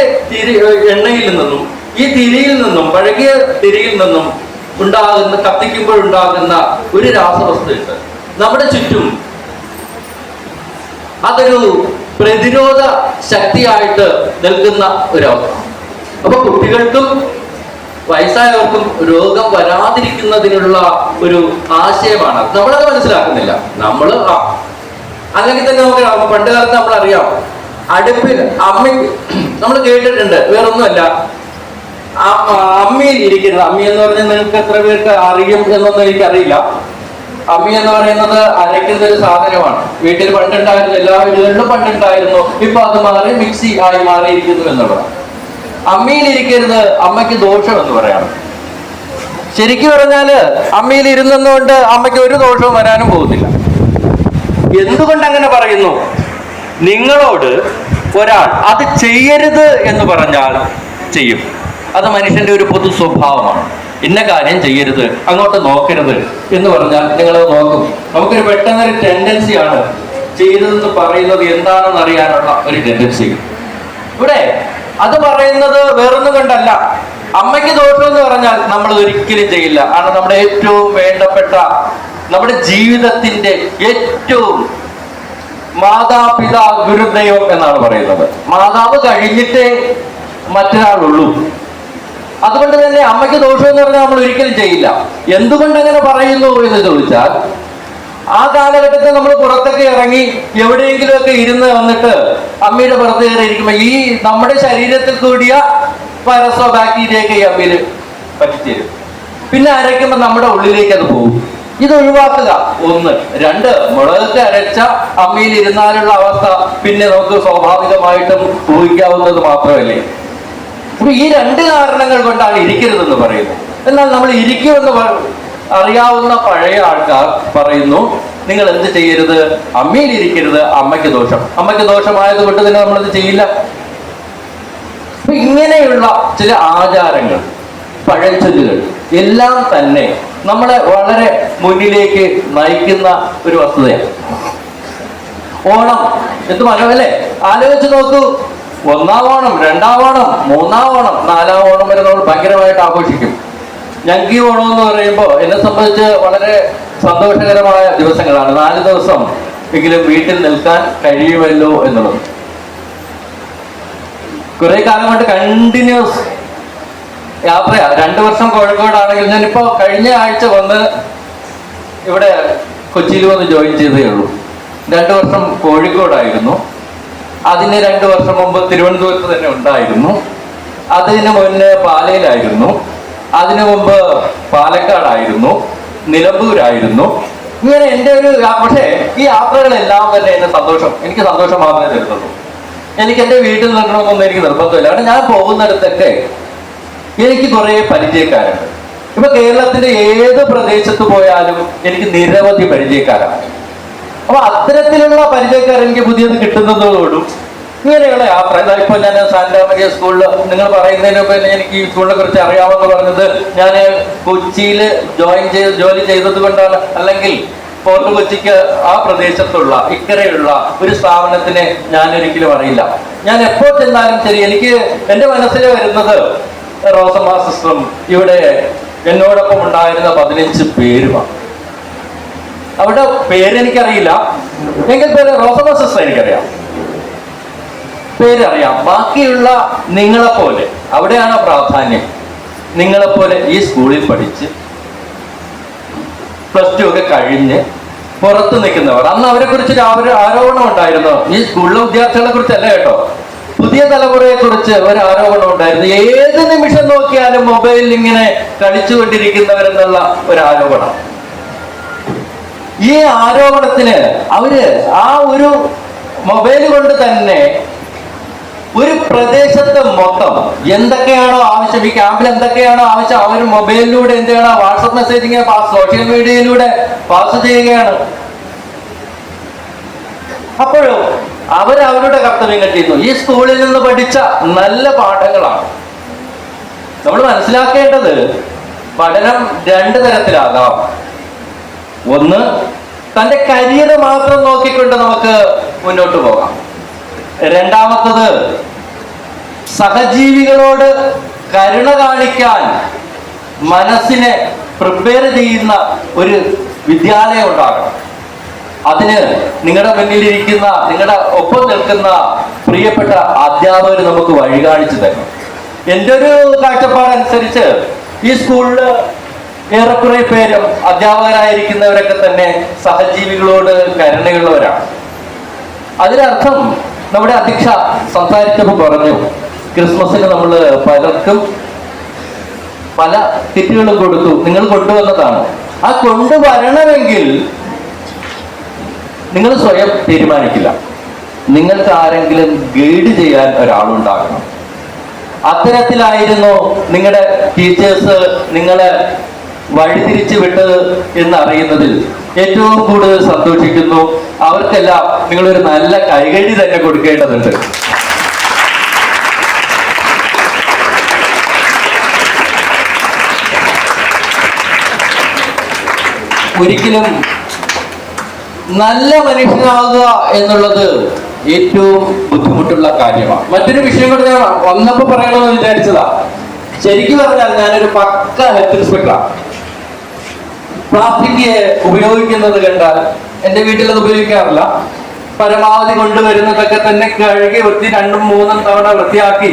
എണ്ണയിൽ നിന്നും ഈ തിരിയിൽ നിന്നും പഴകിയ തിരിയിൽ നിന്നും ഉണ്ടാകുന്ന കത്തിക്കുമ്പോഴുണ്ടാകുന്ന ഒരു രാസവസ്തുണ്ട് നമ്മുടെ ചുറ്റും. അതൊരു പ്രതിരോധ ശക്തിയായിട്ട് നിൽക്കുന്ന ഒരവസ്ഥ. അപ്പൊ കുട്ടികൾക്കും വയസ്സായവർക്കും രോഗം വരാതിരിക്കുന്നതിനുള്ള ഒരു ആശയമാണ്. നമ്മളത് മനസ്സിലാക്കുന്നില്ല. അല്ലെങ്കിൽ തന്നെ നമുക്ക് പണ്ട് കാലത്ത് നമ്മളറിയാം, അടുപ്പിൽ അമ്മയ്ക്ക് നമ്മൾ കേട്ടിട്ടുണ്ട്, വേറൊന്നുമല്ല, അമ്മിയിൽ ഇരിക്കുന്നത്. അമ്മി എന്ന് പറഞ്ഞാൽ നിങ്ങൾക്ക് എത്ര പേർക്ക് അറിയും എന്നൊന്നും എനിക്കറിയില്ല. അമ്മി എന്ന് പറയുന്നത് അരയ്ക്കുന്ന ഒരു സാധനമാണ്. വീട്ടിൽ പണ്ടുണ്ടായിരുന്നു, എല്ലാ വീടുകളിലും പണ്ടുണ്ടായിരുന്നു. ഇപ്പൊ അത് മാറി മിക്സി ആയി മാറിയിരിക്കുന്നു എന്നുള്ളതാണ്. അമ്മിയിൽ ഇരിക്കരുത്, അമ്മയ്ക്ക് ദോഷം എന്ന് പറയാണ്. ശരിക്കും പറഞ്ഞാല് അമ്മിയിൽ ഇരുന്നുകൊണ്ട് അമ്മയ്ക്ക് ഒരു ദോഷവും വരാനും പോകുന്നില്ല. എന്തുകൊണ്ട് അങ്ങനെ പറയുന്നു? നിങ്ങളോട് ഒരാൾ അത് ചെയ്യരുത് എന്ന് പറഞ്ഞാൽ ചെയ്യും. അത് മനുഷ്യന്റെ ഒരു പൊതു സ്വഭാവമാണ്. ഇന്ന കാര്യം ചെയ്യരുത്, അങ്ങോട്ട് നോക്കരുത് എന്ന് പറഞ്ഞാൽ നിങ്ങളത് നോക്കും. നമുക്കൊരു പെട്ടെന്നൊരു ടെൻഡൻസിയാണ് ചെയ്തതെന്ന് പറയുന്നത് എന്താണെന്ന് അറിയാനുള്ള ഒരു ടെൻഡൻസി. ഇവിടെ അത് പറയുന്നത് വേറൊന്നും കൊണ്ടല്ല. അമ്മയ്ക്ക് ദോഷം എന്ന് പറഞ്ഞാൽ നമ്മൾ ഒരിക്കലും ചെയ്യില്ല. കാരണം നമ്മുടെ ഏറ്റവും വേണ്ടപ്പെട്ട, നമ്മുടെ ജീവിതത്തിന്റെ ഏറ്റവും മാതാപിതാ ഗുരുദൈവം എന്നാണ് പറയുന്നത്. മാതാവ് കഴിഞ്ഞിട്ടേ മറ്റൊരാളുള്ളൂ. അതുകൊണ്ട് തന്നെ അമ്മയ്ക്ക് ദോഷം എന്ന് പറഞ്ഞാൽ നമ്മൾ ഒരിക്കലും ചെയ്യില്ല. എന്തുകൊണ്ട് അങ്ങനെ പറയുന്നു എന്ന് ചോദിച്ചാൽ, ആ കാലഘട്ടത്തിൽ നമ്മൾ പുറത്തൊക്കെ ഇറങ്ങി എവിടെയെങ്കിലുമൊക്കെ ഇരുന്ന് വന്നിട്ട് അമ്മയുടെ പുറത്ത് കയറിയിരിക്കുമ്പോൾ ഈ നമ്മുടെ ശരീരത്തിൽ കൂടിയ വൈറസോ ബാക്ടീരിയൊക്കെ ഈ അമ്മയിൽ പറ്റിത്തരും. പിന്നെ അരയ്ക്കുമ്പോൾ നമ്മുടെ ഉള്ളിലേക്ക് അത് പോകും. ഇത് ഒഴിവാക്കുക. 1. 2, മുളകൊക്കെ അരച്ച അമ്മയിൽ ഇരുന്നാലുള്ള അവസ്ഥ പിന്നെ നമുക്ക് സ്വാഭാവികമായിട്ടും ഊഹിക്കാവുന്നത് മാത്രമല്ലേ. അപ്പൊ ഈ 2 കാരണങ്ങൾ കൊണ്ടാണ് ഇരിക്കരുതെന്ന് പറയുന്നത്. എന്നാൽ നമ്മൾ ഇരിക്കുമെന്ന് അറിയാവുന്ന പഴയ ആൾക്കാർ പറയുന്നു, നിങ്ങൾ എന്ത് ചെയ്യരുത്? അമ്മയിൽ ഇരിക്കരുത്, അമ്മയ്ക്ക് ദോഷം. അമ്മയ്ക്ക് ദോഷമായത് കൊണ്ട് തന്നെ നമ്മളത് ചെയ്യില്ല. അപ്പൊ ഇങ്ങനെയുള്ള ചില ആചാരങ്ങൾ പഴഞ്ചൊല്ലുകൾ എല്ലാം തന്നെ നമ്മളെ വളരെ മുന്നിലേക്ക് നയിക്കുന്ന ഒരു വസ്തുതയാണ്. ഓണം എന്ത് മനോഹരല്ലേ, ആലോചിച്ച് നോക്കൂ. 1-ാം ഓണം, 2-ാം ഓണം, 3-ാം ഓണം, 4-ാം ഓണം വരെ നമ്മൾ ഭയങ്കരമായിട്ട് ആഘോഷിക്കും. ഞങ്ങൾക്ക് ഈ ഓണം എന്ന് പറയുമ്പോൾ എന്നെ സംബന്ധിച്ച് വളരെ സന്തോഷകരമായ ദിവസങ്ങളാണ്. 4 ദിവസം എങ്കിലും വീട്ടിൽ നിൽക്കാൻ കഴിയുമല്ലോ എന്നുള്ളത്. കുറെ കാലം കൊണ്ട് കണ്ടിന്യൂസ് യാത്രയാ. 2 വർഷം കോഴിക്കോടാണെങ്കിൽ ഞാനിപ്പോ കഴിഞ്ഞ ആഴ്ച വന്ന് ഇവിടെ കൊച്ചിയിൽ വന്ന് ജോയിൻ ചെയ്തേ ഉള്ളൂ. 2 വർഷം കോഴിക്കോടായിരുന്നു. അതിന് 2 വർഷം മുമ്പ് തിരുവനന്തപുരത്ത് തന്നെ ഉണ്ടായിരുന്നു. അതിന് മുന്നേ പാലയിലായിരുന്നു. അതിനു മുമ്പ് പാലക്കാടായിരുന്നു, നിലമ്പൂരായിരുന്നു. ഇങ്ങനെ എൻ്റെ ഒരു പക്ഷേ ഈ യാത്രകളെല്ലാം തന്നെ എന്നെ എനിക്ക് സന്തോഷം മാത്രമേ തരുന്നുള്ളൂ. എനിക്ക് എൻ്റെ വീട്ടിൽ നിൽക്കണമെന്നൊന്നും എനിക്ക് നിർബന്ധമില്ല. കാരണം ഞാൻ പോകുന്നിടത്തൊക്കെ എനിക്ക് കുറേ പരിചയക്കാരുണ്ട്. ഇപ്പൊ കേരളത്തിന്റെ ഏത് പ്രദേശത്ത് പോയാലും എനിക്ക് നിരവധി പരിചയക്കാരാണ്. അപ്പൊ അത്തരത്തിലുള്ള പരിചയക്കാർ എനിക്ക് പുതിയത് കിട്ടുന്നതോടും ഇങ്ങനെയുള്ള യാത്ര. ഇപ്പൊ ഞാൻ സാന്റാമരിയ സ്കൂളിൽ നിങ്ങൾ പറയുന്നതിന് മുമ്പ് എനിക്ക് ഈ സ്കൂളിനെ കുറിച്ച് അറിയാമെന്ന് പറഞ്ഞത് ഞാൻ കൊച്ചിയിൽ ജോലി ചെയ്തത് കൊണ്ടാണ്. അല്ലെങ്കിൽ ഫോർട്ട് കൊച്ചിക്ക് ആ പ്രദേശത്തുള്ള ഇക്കരെയുള്ള ഒരു സ്ഥാപനത്തിനെ ഞാൻ ഒരിക്കലും അറിയില്ല. ഞാൻ എപ്പോൾ ചെന്നാലും ശരി എനിക്ക് എൻ്റെ മനസ്സിൽ വരുന്നത് റോസമ്മ സിസ്റ്ററും ഇവിടെ എന്നോടൊപ്പം ഉണ്ടായിരുന്ന 15 പേരുമാണ്. അവിടെ പേരെനിക്കറിയില്ല, എങ്കിൽ പേര് റോസമ്മ സിസ്റ്റർ എനിക്കറിയാം, പേരറിയാം. ബാക്കിയുള്ള നിങ്ങളെപ്പോലെ അവിടെയാണ് പ്രാധാന്യം. നിങ്ങളെപ്പോലെ ഈ സ്കൂളിൽ പഠിച്ച് +2 ഒക്കെ കഴിഞ്ഞ് പുറത്ത് നിൽക്കുന്നവർ. അന്ന് അവരെ കുറിച്ചൊരു ആരോപണം ഉണ്ടായിരുന്നു. ഈ സ്കൂളിലെ വിദ്യാർത്ഥികളെ കുറിച്ചല്ല കേട്ടോ, പുതിയ തലമുറയെ കുറിച്ച് ഒരു ആരോപണം ഉണ്ടായിരുന്നു. ഏത് നിമിഷം നോക്കിയാലും മൊബൈലിൽ ഇങ്ങനെ കളിച്ചുകൊണ്ടിരിക്കുന്നവരെന്നുള്ള ഒരു ആരോപണം. ഈ ആരോപണത്തിന് അവര് ആ ഒരു മൊബൈൽ കൊണ്ട് തന്നെ ഒരു പ്രദേശത്ത് മൊത്തം എന്തൊക്കെയാണോ ആവശ്യം, ഈ ക്യാമ്പിൽ എന്തൊക്കെയാണോ ആവശ്യം, അവർ മൊബൈലിലൂടെ എന്താണ് വാട്സപ്പ് മെസ്സേജിങ് സോഷ്യൽ മീഡിയയിലൂടെ പാസ് ചെയ്യുകയാണ്. അപ്പോഴും അവരവരുടെ കർത്തവ്യങ്ങൾ ചെയ്യുന്നു. ഈ സ്കൂളിൽ നിന്ന് പഠിച്ച നല്ല പാഠങ്ങളാണ്. നമ്മൾ മനസ്സിലാക്കേണ്ടത് പഠനം 2 തരത്തിലാകാം. ഒന്ന്, തൻ്റെ കരിയർ മാത്രം നോക്കിക്കൊണ്ട് നമുക്ക് മുന്നോട്ട് പോകാം. രണ്ടാമത്തത്, സഹജീവികളോട് കരുണ കാണിക്കാൻ മനസ്സിനെ പ്രിപ്പയർ ചെയ്യുന്ന ഒരു വിദ്യാലയം ഉണ്ടാകണം. അതിന് നിങ്ങളുടെ മുന്നിലിരിക്കുന്ന, നിങ്ങളുടെ ഒപ്പം നിൽക്കുന്ന പ്രിയപ്പെട്ട അധ്യാപകർ നമുക്ക് വഴി കാണിച്ചു തരണം. എൻ്റെ ഒരു കാഴ്ചപ്പാടനുസരിച്ച് ഈ സ്കൂളിൽ ഏറെക്കുറെ പേരും അധ്യാപകരായിരിക്കുന്നവരൊക്കെ തന്നെ സഹജീവികളോട് കരുണയുള്ളവരാണ്. അതിനർത്ഥം നമ്മുടെ അധ്യക്ഷ സംസാരിച്ചപ്പോൾ പറഞ്ഞു, ക്രിസ്മസിന് നമ്മൾ പലർക്കും പല കിറ്റുകളും കൊടുത്തു. നിങ്ങൾ കൊണ്ടുവന്നതാണ്. ആ കൊണ്ടുവരണമെങ്കിൽ നിങ്ങൾ സ്വയം തീരുമാനിക്കില്ല. നിങ്ങൾക്ക് ആരെങ്കിലും ഗൈഡ് ചെയ്യാൻ ഒരാളുണ്ടാകണം. അത്തരത്തിലായിരുന്നു നിങ്ങളുടെ ടീച്ചേഴ്സ് നിങ്ങളെ വഴിതിരിച്ചു വിട്ടത് എന്നറിയുന്നതിൽ ഏറ്റവും കൂടുതൽ സന്തോഷിക്കുന്നു. അവർക്കെല്ലാം നിങ്ങളൊരു നല്ല കൈകടി തന്നെ കൊടുക്കേണ്ടതുണ്ട്. ഒരിക്കലും നല്ല മനുഷ്യനാകുക എന്നുള്ളത് ഏറ്റവും ബുദ്ധിമുട്ടുള്ള കാര്യമാണ്. മറ്റൊരു വിഷയം കൂടെ ഞാൻ വന്നപ്പോൾ പറയണമെന്ന് വിചാരിച്ചതാ. ശരിക്കും പറഞ്ഞാൽ ഞാനൊരു പക്ക ഹെൽത്ത് ഇൻസ്പെക്ടറാണ്. പ്ലാസ്റ്റിക് ഉപയോഗിക്കുന്നത് കണ്ടാൽ എൻ്റെ വീട്ടിൽ അത് ഉപയോഗിക്കാറില്ല. പരമാവധി കൊണ്ടുവരുന്നതൊക്കെ തന്നെ കഴുകി 2-3 തവണ വൃത്തിയാക്കി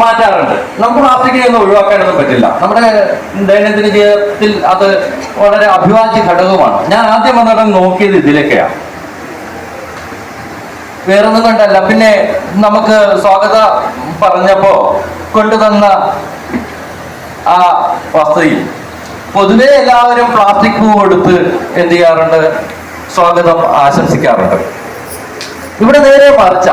മാറ്റാറുണ്ട്. നമുക്ക് പ്ലാസ്റ്റിക്കിനൊന്നും ഒഴിവാക്കാനൊന്നും പറ്റില്ല. നമ്മുടെ ദൈനംദിന ജീവിതത്തിൽ അത് വളരെ അഭിവാജ്യ ഘടകമാണ്. ഞാൻ ആദ്യം വന്നിട്ട് നോക്കിയത് ഇതിലൊക്കെയാണ്, വേറൊന്നും കണ്ടല്ല. പിന്നെ നമുക്ക് സ്വാഗതം പറഞ്ഞപ്പോ കൊണ്ടുതന്ന ആ വസ്തുതയിൽ പൊതുവെ എല്ലാവരും പ്ലാസ്റ്റിക് പൂ കൊടുത്ത് എന്ത് ചെയ്യാറുണ്ട്, സ്വാഗതം ആശംസിക്കാറുണ്ട്. ഇവിടെ നേരെ മറിച്ച.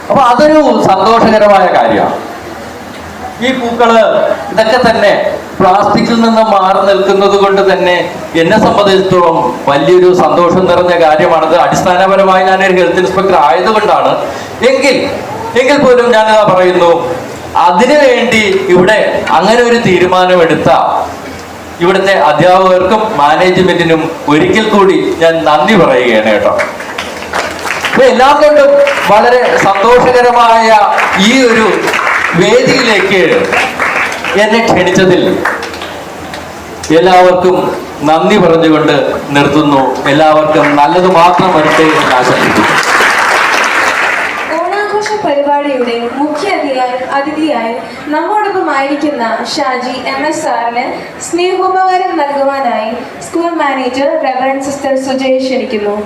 അപ്പൊ അതൊരു സന്തോഷകരമായ കാര്യമാണ്. ഈ പൂക്കള് ഇതൊക്കെ തന്നെ പ്ലാസ്റ്റിക്കിൽ നിന്ന് മാറി നിൽക്കുന്നത് കൊണ്ട് തന്നെ എന്നെ സംബന്ധിച്ചിടത്തോളം വലിയൊരു സന്തോഷം നിറഞ്ഞ കാര്യമാണത്. അടിസ്ഥാനപരമായി ഞാനൊരു ഹെൽത്ത് ഇൻസ്പെക്ടർ ആയതുകൊണ്ടാണ്. എങ്കിൽ പോലും ഞാനിതാ പറയുന്നു, അതിനുവേണ്ടി ഇവിടെ അങ്ങനെ ഒരു തീരുമാനമെടുത്ത ഇവിടുത്തെ അധ്യാപകർക്കും മാനേജ്മെന്റിനും ഒരിക്കൽ കൂടി ഞാൻ നന്ദി പറയുകയാണ് കേട്ടോ. അപ്പൊ എല്ലാം കൊണ്ടും വളരെ സന്തോഷകരമായ ഈ ഒരു വേദിയിലേക്ക് എന്നെ ക്ഷണിച്ചതിൽ എല്ലാവർക്കും നന്ദി പറഞ്ഞുകൊണ്ട് നിർത്തുന്നു. എല്ലാവർക്കും നല്ലത് മാത്രം വരട്ടെ എന്ന് ആശംസിക്കുന്നു. ഓണാഘോഷ പരിപാടിയുടെ മുഖ്യ അതിഥിയായി നമ്മോടൊപ്പം ആയിരിക്കുന്ന ഷാജി MS സാറിന് സ്നേഹോപകാരം നൽകുവാനായി സ്കൂൾ മാനേജർ റെവറൻഡ് സിസ്റ്റർ സുജയെ ക്ഷണിക്കുന്നു.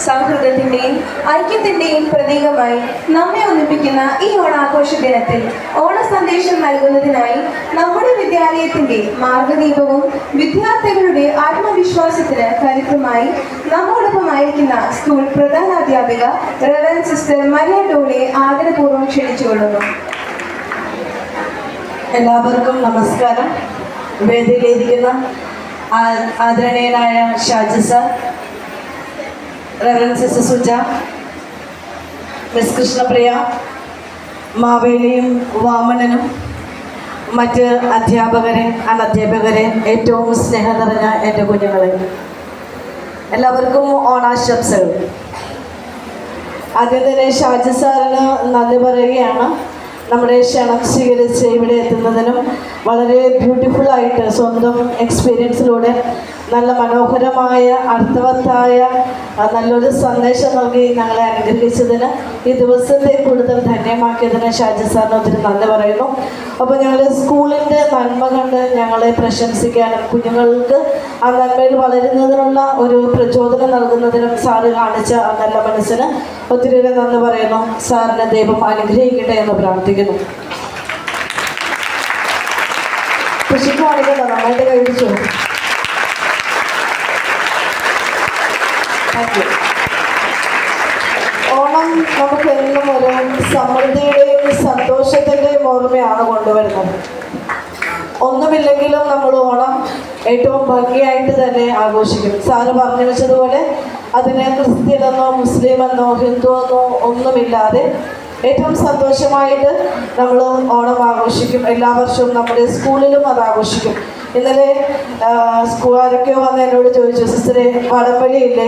സൗഹൃദത്തിന്റെയും ഐക്യത്തിന്റെയും പ്രതീകമായി നമ്മെ ഒന്നിപ്പിക്കുന്ന ഈ ഓണാഘോഷ ദിനത്തിൽ ഓണ സന്ദേശം നൽകുന്നതിനായി നമ്മുടെ വിദ്യാലയത്തിന്റെ മാർഗദീപവും വിദ്യാർത്ഥികളുടെ ആത്മവിശ്വാസത്തിന് കരുത്തുമായി നമ്മോടൊപ്പമായിരിക്കുന്ന സ്കൂൾ പ്രധാനാധ്യാപിക റെവറൻഡ് സിസ്റ്റർ മരിയ ഡോളെ ആദരപൂർവ്വം ക്ഷണിച്ചുകൊള്ളുന്നു. എല്ലാവർക്കും നമസ്കാരം. വേദിയിലിരിക്കുന്ന ആദരണീയനായ Shaji sir, reverend sister Suja, miss Krishnapriya, മാവേലിയും വാമനനും മറ്റ് അധ്യാപകരെ, അനധ്യാപകരെ, ഏറ്റവും സ്നേഹം നിറഞ്ഞ എൻ്റെ കുഞ്ഞുങ്ങളെ, എല്ലാവർക്കും ഓണാശംസകൾ. ആദ്യം തന്നെ ഷാജി സാറിന് നന്ദി പറയുകയാണ്. നമ്മുടെ ക്ഷണം സ്വീകരിച്ച് ഇവിടെ എത്തുന്നതിനും വളരെ ബ്യൂട്ടിഫുള്ളായിട്ട് സ്വന്തം എക്സ്പീരിയൻസിലൂടെ നല്ല മനോഹരമായ അർത്ഥവത്തായ നല്ലൊരു സന്ദേശം നൽകി ഞങ്ങളെ അനുഗ്രഹിച്ചതിന്, ഈ ദിവസത്തെ കൂടുതൽ ധന്യമാക്കിയതിന് ഷാജി സാറിന് ഒത്തിരി നന്ദി പറയുന്നു. അപ്പോൾ ഞങ്ങളുടെ സ്കൂളിൻ്റെ നന്മ കണ്ട് ഞങ്ങളെ പ്രശംസിക്കാനും കുഞ്ഞുങ്ങൾക്ക് ആ നന്മയിൽ വളരുന്നതിനുള്ള ഒരു പ്രചോദനം നൽകുന്നതിനും സാറ് കാണിച്ച ആ നല്ല മനസ്സിന് ഒത്തിരി നന്ദി പറയുന്നു. സാറിനെ ദൈവം അനുഗ്രഹിക്കട്ടെ എന്ന് പ്രാർത്ഥിക്കുന്നു. കൃഷിക്ക് കാണിക്കണ്ട, നന്നായിട്ട് കഴിച്ചു. ഓണം നമുക്ക് എന്നും ഒരു സമൃദ്ധിയുടെയും സന്തോഷത്തിൻ്റെയും ഓർമ്മയാണ് കൊണ്ടുവരുന്നത്. ഒന്നുമില്ലെങ്കിലും നമ്മൾ ഓണം ഏറ്റവും ഭംഗിയായിട്ട് തന്നെ ആഘോഷിക്കും. സാറ് പറഞ്ഞു വെച്ചതുപോലെ അതിനെ ക്രിസ്ത്യനെന്നോ മുസ്ലിമെന്നോ ഹിന്ദുവെന്നോ ഒന്നുമില്ലാതെ ഏറ്റവും സന്തോഷമായിട്ട് നമ്മൾ ഓണം ആഘോഷിക്കും. എല്ലാ വർഷവും നമ്മുടെ സ്കൂളിലും അത് ആഘോഷിക്കും. ഇന്നലെ സ്കൂളുകാരൊക്കെയോ വന്ന് എന്നോട് ചോദിച്ചു, സിസ്റ്ററെ വടംവലിയില്ലേ,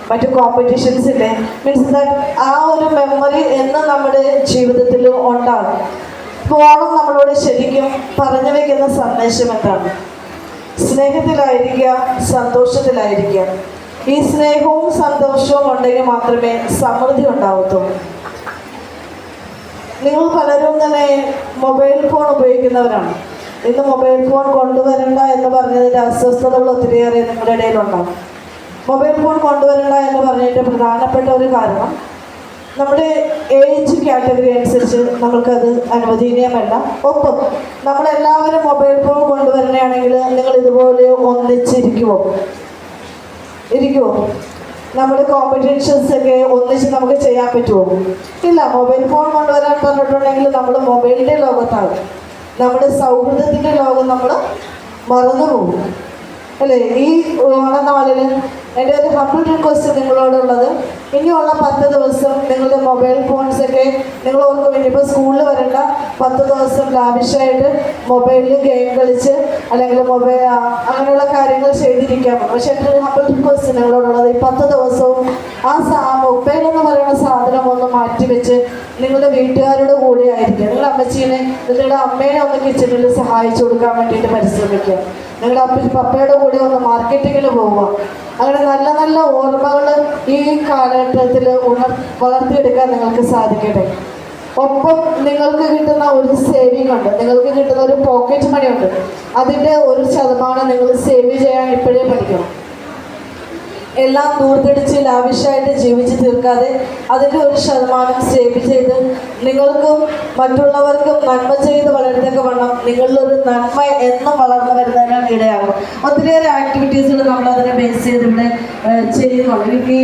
മറ്റു കോമ്പറ്റീഷൻസ് ഇല്ലേ? മീൻസ് ദാറ്റ് ആ ഒരു മെമ്മറി എന്നും നമ്മുടെ ജീവിതത്തിൽ ഉണ്ടാകും. ഇപ്പോൾ ഓണം നമ്മളോട് ശരിക്കും പറഞ്ഞു വയ്ക്കുന്ന സന്ദേശം എന്താണ്? സ്നേഹത്തിലായിരിക്കുക, സന്തോഷത്തിലായിരിക്കുക. ഈ സ്നേഹവും സന്തോഷവും ഉണ്ടെങ്കിൽ മാത്രമേ സമൃദ്ധി ഉണ്ടാവത്തുള്ളൂ. നിങ്ങൾ പലരും തന്നെ മൊബൈൽ ഫോൺ ഉപയോഗിക്കുന്നവരാണ്. ഇന്ന് മൊബൈൽ ഫോൺ കൊണ്ടുവരണ്ട എന്ന് പറഞ്ഞതിൻ്റെ അസ്വസ്ഥതകൾ ഒത്തിരിയേറെ നിങ്ങളുടെ ഇടയിലുണ്ടാകും. മൊബൈൽ ഫോൺ കൊണ്ടുവരണ്ട എന്ന് പറഞ്ഞതിൻ്റെ പ്രധാനപ്പെട്ട ഒരു കാരണം നമ്മുടെ ഏജ് കാറ്റഗറി അനുസരിച്ച് നമുക്കത് അനുവദനീയമല്ല. ഒപ്പം നമ്മളെല്ലാവരും മൊബൈൽ ഫോൺ കൊണ്ടുവരണയാണെങ്കിൽ നിങ്ങൾ ഇതുപോലെ ഒന്നിച്ചിരിക്കുമോ? നമ്മുടെ കോമ്പറ്റീഷൻസ് ഒക്കെ ഒന്നിച്ച് നമുക്ക് ചെയ്യാൻ പറ്റുമോ? ഇല്ല. മൊബൈൽ ഫോൺ കൊണ്ടുവരാൻ പറഞ്ഞിട്ടുണ്ടെങ്കിൽ നമ്മൾ മൊബൈലിൻ്റെ ലോകത്താണ്. നമ്മുടെ സൗഹൃദത്തിൻ്റെ ലോകം നമ്മൾ മറന്നു പോകും അല്ലേ? ഈ ഓണനാളിൽ എൻ്റെ ഒരു ഹംബിൾ റിക്വസ്റ്റ് നിങ്ങളോടുള്ളത്, ഇനിയുള്ള 10 ദിവസം നിങ്ങളുടെ മൊബൈൽ ഫോൺസൊക്കെ നിങ്ങൾ ഓർക്കും. ഇനിയിപ്പോൾ സ്കൂളിൽ വരേണ്ട 10 ദിവസം ലാവിഷായിട്ട് മൊബൈലിൽ ഗെയിം കളിച്ച് അല്ലെങ്കിൽ മൊബൈൽ അങ്ങനെയുള്ള കാര്യങ്ങൾ ചെയ്തിരിക്കാൻ പറ്റും. പക്ഷേ എൻ്റെ ഒരു ഹംബിൾ റിക്വസ്റ്റ് നിങ്ങളോടുള്ളത്, ഈ 10 ദിവസവും ആ മൊബൈൽ എന്ന് പറയുന്ന സാധനം ഒന്ന് മാറ്റിവെച്ച് നിങ്ങളുടെ വീട്ടുകാരുടെ കൂടെ ആയിരിക്കുക. നിങ്ങളുടെ അമ്മച്ചീനെ, നിങ്ങളുടെ അമ്മേനെ ഒന്ന് കിച്ചണിൽ സഹായിച്ചു കൊടുക്കാൻ വേണ്ടിയിട്ട് പരിശ്രമിക്കുക. നിങ്ങളുടെ പപ്പയുടെ കൂടെ ഒന്ന് മാർക്കറ്റിങ്ങിന് പോവുക. അങ്ങനെ നല്ല നല്ല ഓർമ്മകൾ ഈ കാലഘട്ടത്തിൽ വളർത്തിയെടുക്കാൻ നിങ്ങൾക്ക് സാധിക്കട്ടെ. ഒപ്പം നിങ്ങൾക്ക് കിട്ടുന്ന ഒരു സേവിങ് ഉണ്ട്, നിങ്ങൾക്ക് കിട്ടുന്ന ഒരു പോക്കറ്റ് മണി ഉണ്ട്. അതിൻ്റെ 1% നിങ്ങൾ സേവ് ചെയ്യാൻ ഇപ്പോഴേ പഠിക്കണം. എല്ലാം ദൂർത്തടിച്ച് ലാവിഷായിട്ട് ജീവിച്ച് തീർക്കാതെ അതിൻ്റെ 1% സേവ് ചെയ്ത് നിങ്ങൾക്കും മറ്റുള്ളവർക്കും നന്മ ചെയ്ത് വളരത്തക്ക വണ്ണം നിങ്ങളിലൊരു നന്മ എന്നും വളർന്നു വരുന്നതിനാണ് ഇടയാകും. ഒത്തിരിയേറെ ആക്ടിവിറ്റീസുകൾ നമ്മൾ അതിനെ ബേസ് ചെയ്ത് ഇവിടെ ചെയ്യുന്നുണ്ട്. ഈ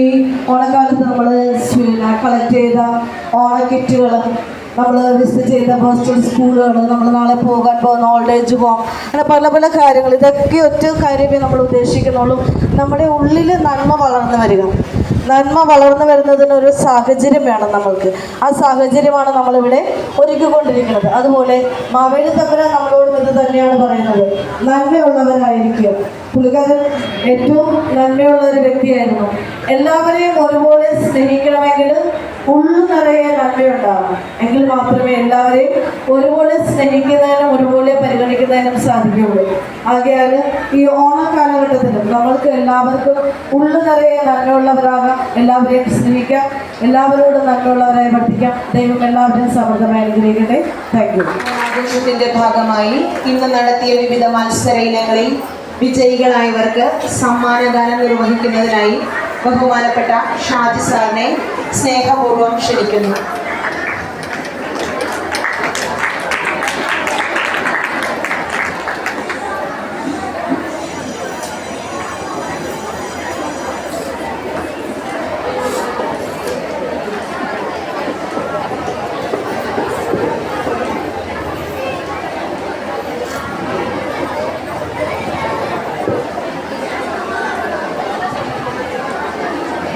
ഓണക്കാലത്ത് നമ്മൾ കളക്ട് ചെയ്ത ഓണക്കിറ്റുകൾ, നമ്മൾ വിസിറ്റ് ചെയ്ത ഹോസ്റ്റൽ സ്കൂളുകൾ, നമ്മൾ നാളെ പോകാൻ പോകുന്ന ഓൾഡ് ഏജ് ഹോം, അങ്ങനെ പല പല കാര്യങ്ങൾ. ഇതൊക്കെ ഒറ്റ കാര്യമേ നമ്മൾ ഉദ്ദേശിക്കുന്നുള്ളൂ, നമ്മുടെ ഉള്ളിൽ നന്മ വളർന്നു വരിക. നന്മ വളർന്നു വരുന്നതിനൊരു സാഹചര്യം വേണം നമ്മൾക്ക്. ആ സാഹചര്യമാണ് നമ്മളിവിടെ ഒരുക്കിക്കൊണ്ടിരിക്കുന്നത്. അതുപോലെ മാവേലി തമ്പുരാൻ നമ്മളോടും ഇത് തന്നെയാണ് പറയുന്നത്, നന്മയുള്ളവരായിരിക്കുക. പുള്ളിക്കാരൻ ഏറ്റവും നന്മയുള്ള ഒരു വ്യക്തിയായിരുന്നു. എല്ലാവരെയും ഒരുപോലെ സ്നേഹിക്കണമെങ്കിൽ ഉള്ളു നിറയെ നന്മയുണ്ടാകണം. എങ്കിൽ മാത്രമേ എല്ലാവരെയും ഒരുപോലെ സ്നേഹിക്കുന്നതിനും ഒരുപോലെ പരിഗണിക്കുന്നതിനും സാധിക്കുകയുള്ളൂ. ആകയാൽ ഈ ഓണക്കാലഘട്ടത്തിൽ നമ്മൾക്ക് എല്ലാവർക്കും ഉള്ളു നിറയെ നന്മയുള്ളവരാകാം, എല്ലാവരെയും സ്നേഹിക്കാം, എല്ലാവരോടും നന്മയുള്ളവരായി പഠിക്കാം. ദൈവം എല്ലാവരെയും സമൃദ്ധമായി അനുഗ്രഹിക്കട്ടെ. Thank you. ആഘോഷത്തിന്റെ ഭാഗമായി ഇന്ന് നടത്തിയ വിവിധ മത്സര ഇനങ്ങളിൽ വിജയികളായവർക്ക് സമ്മാനദാനം നിർവഹിക്കുന്നതിനായി ബഹുമാനപ്പെട്ട ഷാജി സാറിനെ സ്നേഹപൂർവ്വം ക്ഷണിക്കുന്നു.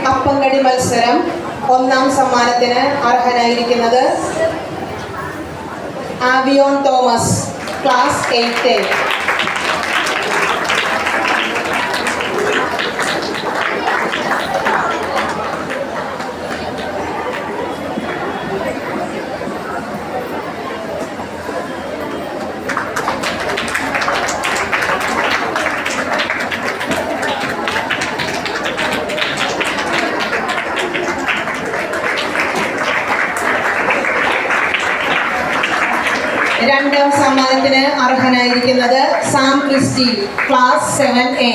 അപ്പങ്കടി മത്സരം 1-ാം സമ്മാനത്തിന് അർഹനായിരിക്കുന്നത് ആവിയോൺ തോമസ്, ക്ലാസ് 8A. രണ്ടാം സമ്മാനത്തിന് അർഹനായിരിക്കുന്നത് സാം ക്രിസ്റ്റി, ക്ലാസ് 7A.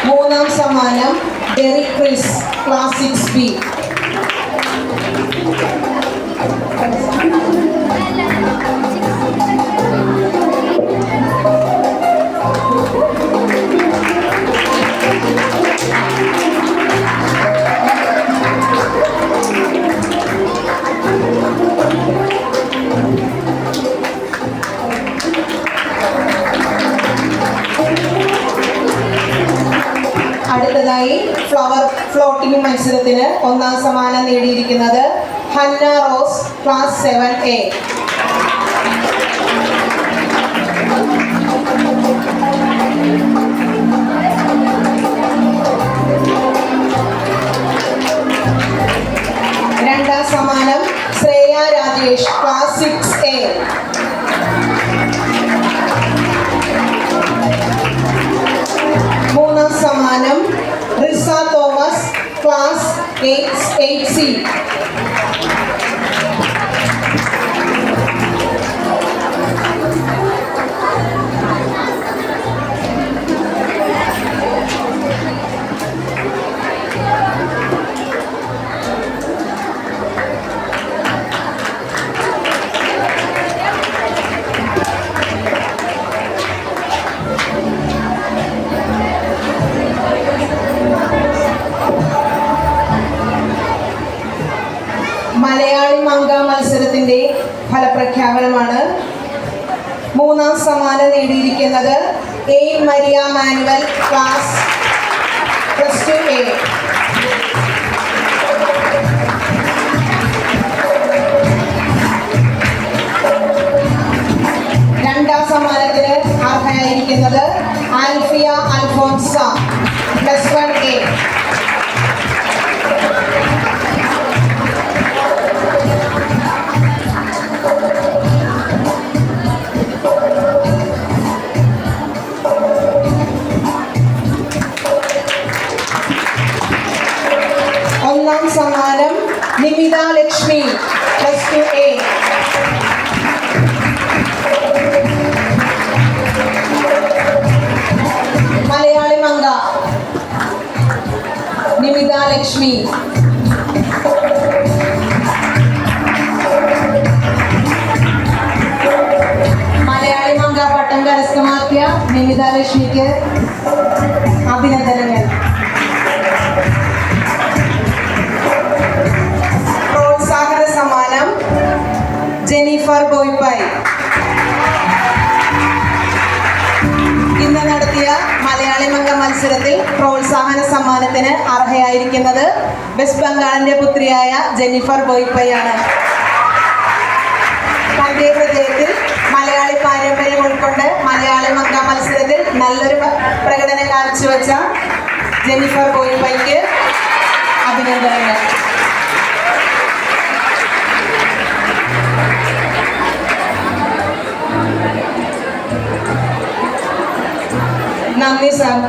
മൂന്നാം സമ്മാനം ഡെറിക് ക്രിസ്, ക്ലാസ് 6B. അടുത്തതായി ഫ്ലവർ ഫ്ലോട്ടിംഗ് മത്സരത്തിന് 1-ാം സമ്മാനം നേടിയിരിക്കുന്നത് ഹന്ന റോസ്, ക്ലാസ് 7A. രണ്ടാം സമ്മാനം ശ്രേയ രാജേഷ്, ക്ലാസ് 6A. മൂന്നാം സമ്മാനം റിസ തോമസ്, ക്ലാസ് 8C. മലയാളി മംഗ മത്സരത്തിന്റെ ഫലപ്രഖ്യാപനമാണ്. 3-ാം സമ്മാനം നേടിയിരിക്കുന്നത് A Maria manual, class +2A. രണ്ടാം സമ്മാനത്തിന് അർഹയായിരിക്കുന്നത് ആൽഫിയ അൽഫോൻസ, +1A. ഒന്നാം സമ്മാനം നിമിത ലക്ഷ്മി, +2A. നിമിത ലക്ഷ്മി. മലയാളി മംഗ പട്ടം കരസ്ഥമാക്കിയ നിമിത ലക്ഷ്മിക്ക് അഭിനന്ദനങ്ങൾ. പ്രോത്സാഹന സമ്മാനം ജെന്നിഫർ ബോയ്പായ്. ഇന്ന് നടത്തിയ മലയാളി മംഗ മത്സരത്തിൽ പ്രോത്സാഹന സമ്മാനത്തിന് അർഹയായിരിക്കുന്നത് വെസ്റ്റ് ബംഗാളിന്റെ പുത്രിയായ ജെന്നിഫർ ബോയ്പായ് ആണ്. തന്റെ ഹൃദയത്തിൽ മലയാളി പാരമ്പര്യം ഉൾക്കൊണ്ട് മലയാളി മംഗ മത്സരത്തിൽ നല്ലൊരു പ്രകടനം കാഴ്ചവെച്ച ജെന്നിഫർ ബോയ്പായ്ക്ക് അഭിനന്ദനങ്ങൾ. നന്ദി സാർ.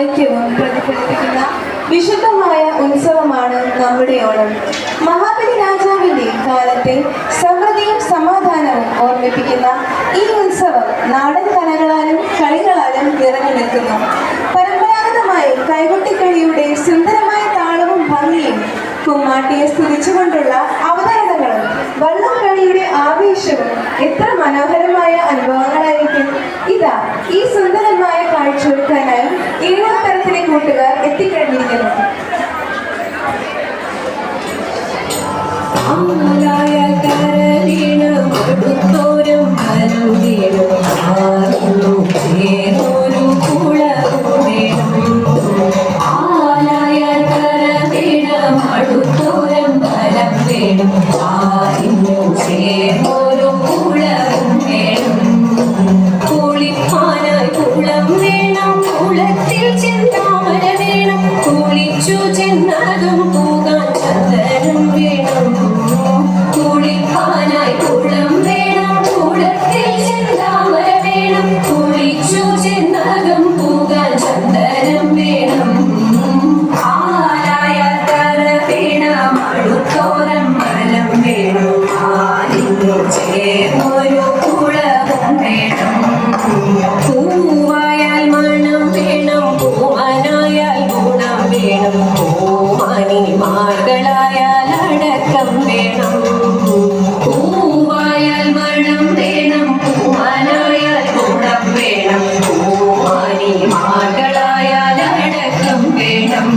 ഐക്യവും പ്രതിഫലിപ്പിക്കുന്ന വിശുദ്ധമായ ഉത്സവമാണ് നമ്മുടെ ഓണം. മഹാബലി രാജാവിന്റെ കാലത്തെ സമൃദ്ധിയും സമാധാനവും ഓർമ്മിപ്പിക്കുന്ന ഈ ഉത്സവം നാടൻ കലകളാലും കളികളാലും നിറഞ്ഞു നിൽക്കുന്നു. പരമ്പരാഗതമായി കൈകൊട്ടിക്കളിയുടെ സുന്ദരമായ താളവും ഭംഗിയും, കുമ്മാട്ടിയെ സ്തുതിച്ചുകൊണ്ടുള്ള അവതരണങ്ങളും വള്ളംകളിയുടെ ആവേശവും എത്ര മനോഹരമായ അനുഭവങ്ങളായിരിക്കും. ഇതാ ഈ സുന്ദരമായ കാഴ്ചവെക്കാനായി 7 തരത്തിലെ കൂട്ടുകാർ എത്തിക്കഴിഞ്ഞിരിക്കുന്നു. അമലായ കരളി വേണം ആരിന്നു ചേരൊരു കുളവും വേണം ആലായാൽ കര വേണം അടുത്തോരം ഫലം വേണം ആരിന്നു ചേരൊരു കുളവും വേണം കുളിപ്പാനായി കുളം വേണം കുളത്തിൽ ചെന്താമര വേണം കുളിച്ചു ചെന്നതും പോകാൻ ചന്ദനം വേണം കുളിപ്പാനായി കുളം വേണം കുളത്തിൽ ചെന്താമര വേണം കുളിച്ചു ചെന്നതും പോകാൻ ചന്ദനം വേണം ആലായാൽ കര വേണം അടുത്തോരം മലം വേണം ആരിന്നു ചേർന്നൊരു കുളവും വേണം പൂവായാൽ മണം വേണം പൂവനായാൽ ഗുണം വേണം പൂമണിമാകളായാൽ അടക്കം വേണം പൂവായാൽ മണം വേണം പൂവനായാൽ ഗുണം വേണം പൂമണിമാകളായാൽ അടക്കം വേണം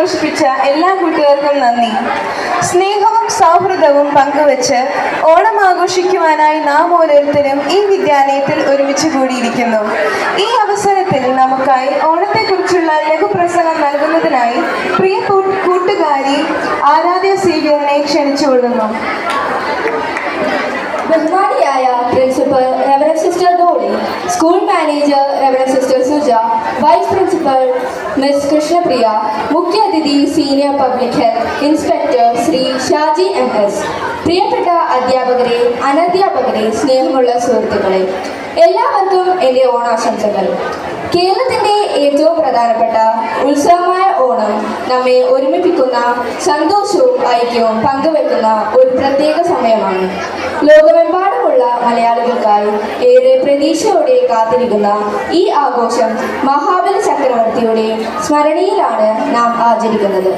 സന്തോഷിപ്പിച്ച എല്ലാ കൂട്ടുകാർക്കും നന്ദി. സ്നേഹവും സൗഹൃദവും പങ്കുവച്ച് ഓണം ആഘോഷിക്കുവാനായി നാം ഓരോരുത്തരും ഈ വിദ്യാലയത്തിൽ ഒരുമിച്ച് കൂടിയിരിക്കുന്നു. ഈ അവസരത്തിൽ നമുക്കായി ഓണത്തെക്കുറിച്ചുള്ള ലഘുപ്രസംഗം നൽകുന്നതിനായി പ്രിയ കൂട്ടുകാരി ആരാധ്യ സീവിയറിനെ ക്ഷണിച്ചുകൊള്ളുന്നു. ബഹുമാനിയായ principal reverend sister Dolly, school manager reverend sister Suja, vice principal miss Krishnapriya, മുഖ്യാതിഥി senior public health inspector Shri Shaji MS, പ്രിയപ്പെട്ട അധ്യാപകരെ, അനധ്യാപകരെ, സ്നേഹമുള്ള സുഹൃത്തുക്കളെ, എല്ലാവർക്കും എൻ്റെ ഓണാശംസകൾ. കേരളത്തിൻ്റെ ഏറ്റവും പ്രധാനപ്പെട്ട ഉത്സവമായ ഓണം നമ്മെ ഒരുമിപ്പിക്കുന്ന സന്തോഷവും ഐക്യവും പങ്കുവെക്കുന്ന ഒരു പ്രത്യേക സമയമാണ്. ലോകമെമ്പാടുമുള്ള മലയാളികൾക്കായി ഏറെ പ്രതീക്ഷയോടെ കാത്തിരിക്കുന്ന ഈ ആഘോഷം മഹാബലി ചക്രവർത്തിയുടെ സ്മരണയിലാണ് നാം ആചരിക്കുന്നത്.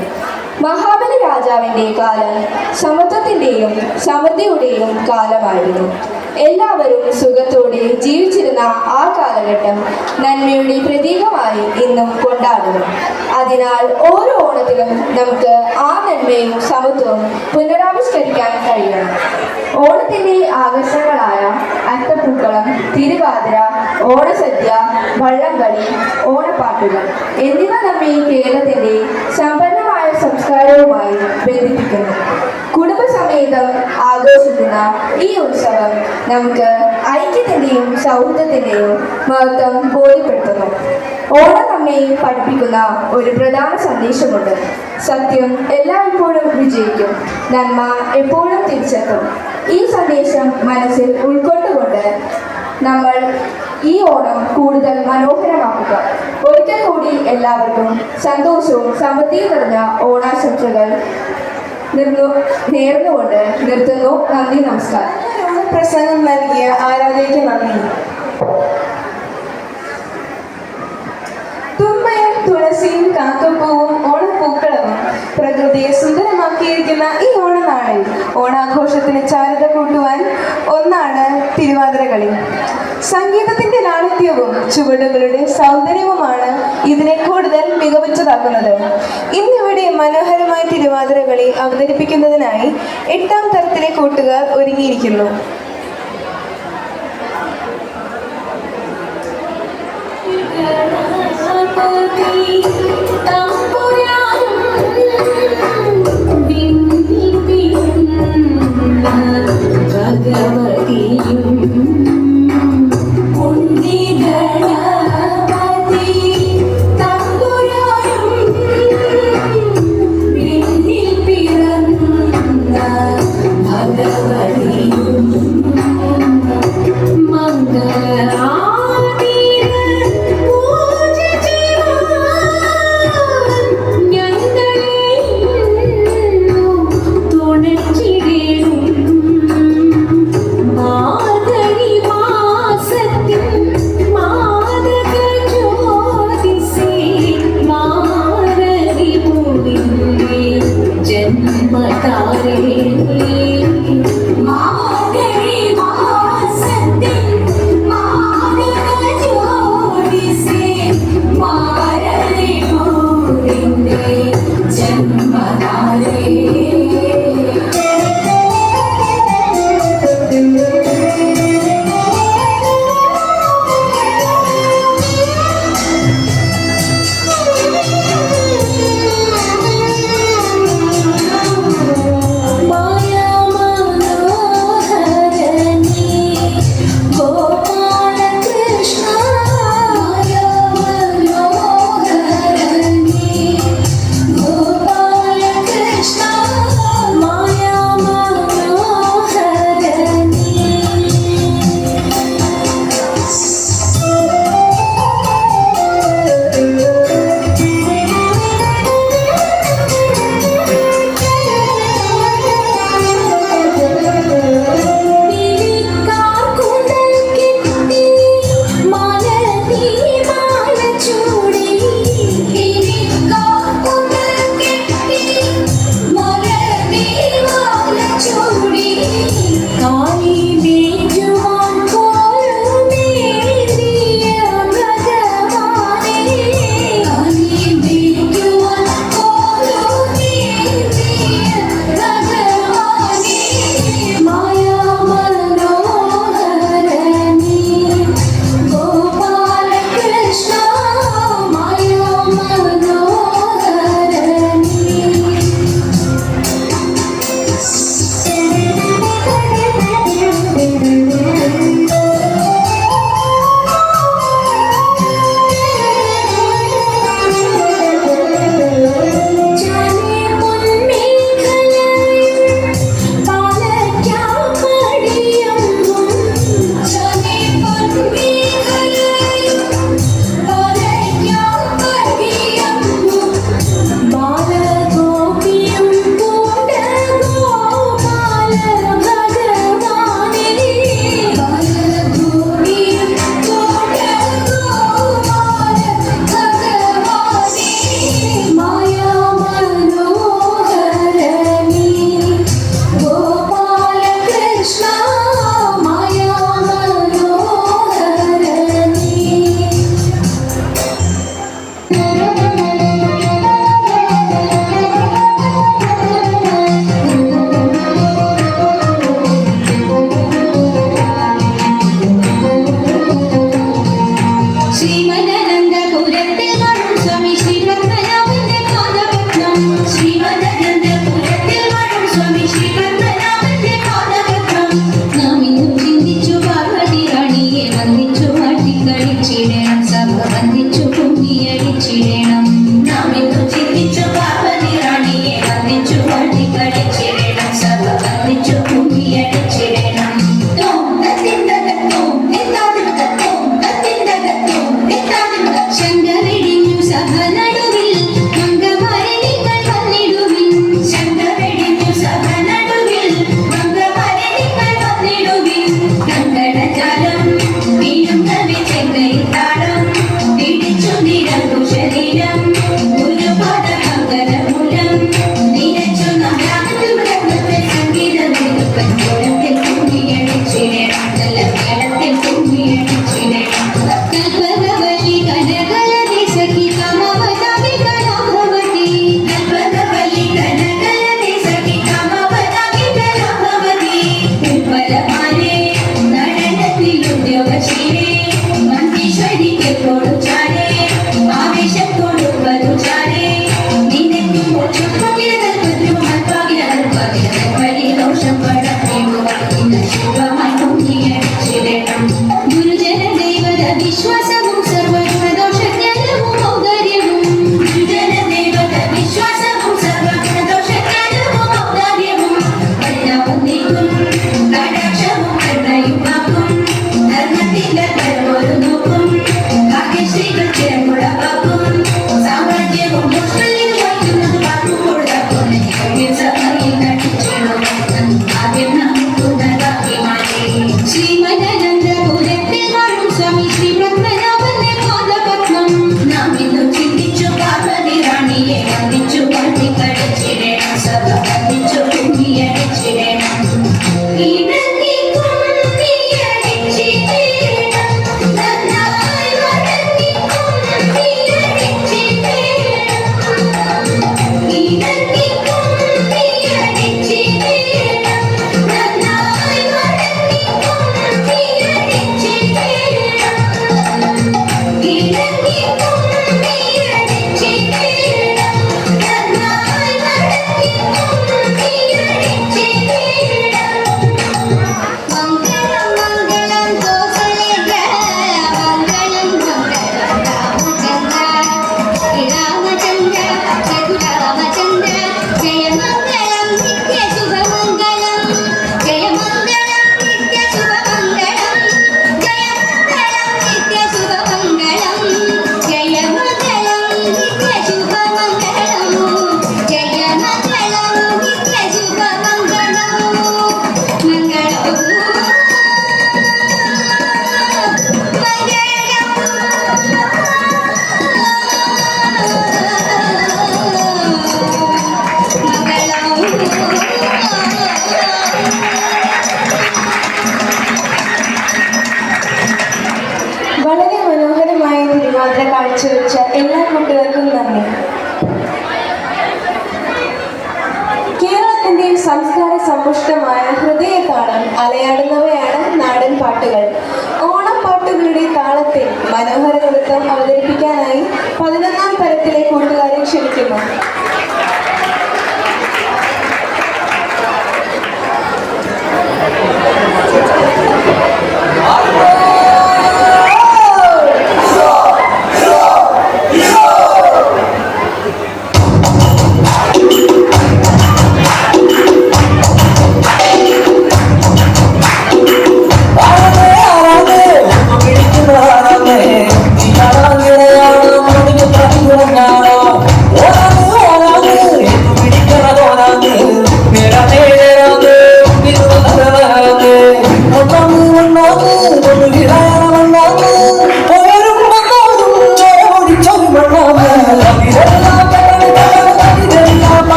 മഹാബലി രാജാവിൻ്റെ കാലം സമത്വത്തിൻ്റെയും സമൃദ്ധിയുടെയും കാലമായിരുന്നു. എല്ലാവരും സുഖത്തോടെ ജീവിച്ചിരുന്ന ആ കാലഘട്ടം നന്മയുടെ പ്രതീകമായി ഇന്നും കൊണ്ടാടുന്നു. അതിനാൽ ഓരോ ഓണത്തിലും നമുക്ക് ആ നന്മയും സമത്വവും പുനരാവിഷ്കരിക്കാൻ കഴിയണം. ഓണത്തിൻ്റെ ആകർഷണങ്ങളായ അത്തപ്പൂക്കളം, തിരുവാതിര, ഓണസദ്യ, വള്ളംകളി, ഓണപ്പാട്ടുകൾ എന്നിവ നമ്മെ കേരളത്തിൻ്റെ സമ്പന്നമായ സംസ്കാരവുമായി ബന്ധിപ്പിക്കുന്നു. കുടുംബസമേതം ആഘോഷിക്കുന്ന ഈ ഉത്സവം നമുക്ക് ഐക്യത്തിൻ്റെയും സൗഹൃദത്തിൻ്റെയും മഹത്വം ബോധ്യപ്പെടുത്തുന്നു. ഓണം നമ്മെ പഠിപ്പിക്കുന്ന ഒരു പ്രധാന സന്ദേശമുണ്ട്. സത്യം എല്ലായ്പ്പോഴും വിജയിക്കും, നന്മ എപ്പോഴും തിരിച്ചെത്തും. ഈ സന്ദേശം മനസ്സിൽ ഉൾക്കൊണ്ടുകൊണ്ട് നമ്മൾ ഈ ഓണം കൂടുതൽ മനോഹരമാക്കുക. ഒരിക്കൽ കൂടി എല്ലാവർക്കും സന്തോഷവും സമൃദ്ധിയും നിറഞ്ഞ ഓണാശംസകൾ നേർന്നുകൊണ്ട് നിർത്തുന്നു. നന്ദി, നമസ്കാരം. പ്രസംഗം നൽകിയ ആരാധനയ്ക്ക് നന്ദി. തുമ്പയും തുളസിയും കാക്കപ്പൂവും ഓണപ്പൂക്കളവും പ്രകൃതിയെ സുന്ദരമാക്കിയിരിക്കുന്ന ഈ ഓണനാളിൽ ഓണാഘോഷത്തിന് ചാരുത കൂട്ടുവാൻ ഒന്നാണ് തിരുവാതിര കളി. സംഗീതത്തിന്റെ ലാളിത്യവും ചുവടുകളുടെ സൗന്ദര്യവുമാണ് ഇതിനെ കൂടുതൽ മികവുറ്റതാക്കുന്നത്. ഇന്നിവിടെ മനോഹരമായ തിരുവാതിര കളി അവതരിപ്പിക്കുന്നതിനായി 8ാം തരത്തിലെ കൂട്ടുകാർ ഒരുങ്ങിയിരിക്കുന്നു. मंगला ജാഗ്രത കാഴ്ചവെച്ച എല്ലാ കൂട്ടുകാർക്കും നന്ദി. കേരളത്തിന്റെ സംസ്കാര സമ്പുഷ്ടമായ ഹൃദയതാളം അലയാടുന്നവയാണ് നാടൻ പാട്ടുകൾ. ഓണപ്പാട്ടുകളുടെ താളത്തിൽ മനോഹര നൃത്തം അവതരിപ്പിക്കാനായി 11ാം തരത്തിലെ കൂട്ടുകാരെ ക്ഷണിക്കുന്നു.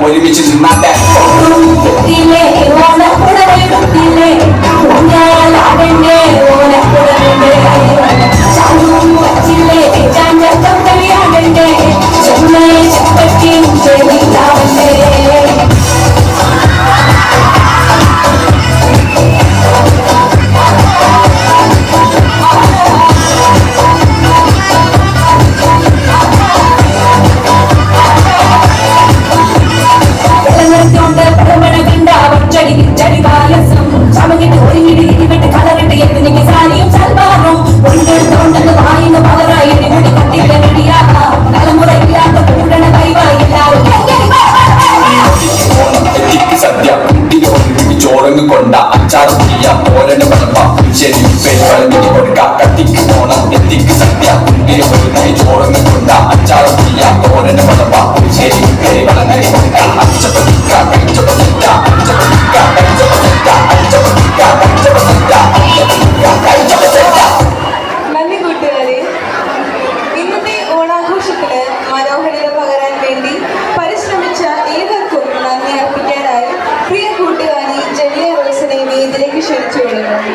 ഒരുമിച്ച് നിന്നാട്ടെ കൊണ്ട അച്ചാറ് ചെയ്യാം ഓരോ വളമ്പ ശരി പേര് കൊടുക്ക കത്തിക്ക് പോണം എത്തിക്ക് സദ്യ കുണ്ടിയെ ഒരു കൈ ചോറങ്ങ് കൊണ്ട അച്ചാറ് ചെയ്യാം ഓരോ വളമ്പ ശരി പേര് വളങ്ങി കൊടുക്ക അച്ചപ്പതിക്ക കഴിച്ചപ്പതിക്ക അച്ചപ്പതിക്ക കഴിച്ചപ്പതിക്ക അച്ചപ്പതിക്ക കഴിച്ചപ്പതിക്ക കഴിച്ചപ്പതിക്ക. നന്ദി കൂട്ടുകാരെ. ഇന്നത്തെ ഓണാഘോഷത്തിന് മനോഹരിത പകരാൻ വേണ്ടി പരിശ്രമിച്ച ഏവർക്കും നന്ദി അർപ്പിക്കാനായി പ്രിയ കൂട്ടുകാരി ജനിയ റോസിനെ വേദിയിലേക്ക് ക്ഷണിച്ചുകൊള്ളുന്നു.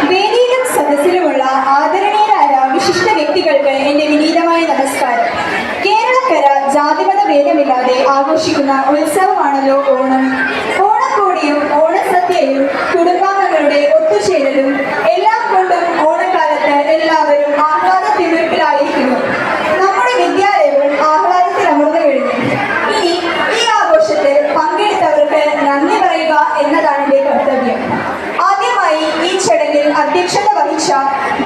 വേദിയിലും സദസ്സിലുമുള്ള ആദരണീയരായ വിശിഷ്ട വ്യക്തികൾക്ക് എൻ്റെ വിനീതമായ നമസ്കാരം. കേരളക്കര ജാതിമത ഭേദമില്ലാതെ ആഘോഷിക്കുന്ന ഉത്സവമാണല്ലോ ഓണം. ഓണക്കോടിയും ഓണസദ്യയും കുടുംബാംഗങ്ങളുടെ ഒത്തുചേരലും എല്ലാം കൊണ്ടും ഓണക്കാലത്ത് എല്ലാവരും ആഹ്ലാദത്തിമിർപ്പിലായിരിക്കുന്നു. നമ്മുടെ വിദ്യാലയവും ആഹ്ലാദത്തിൽ അമർന്നു കഴിഞ്ഞു. ഇനി ഈ ആഘോഷത്തിൽ പങ്കെടുത്തവർക്ക് നന്ദി പറയുക എന്നതാണ് എൻ്റെ കർത്തവ്യം. ആദ്യമായി ഈ ചടങ്ങിൽ അധ്യക്ഷത വഹിച്ച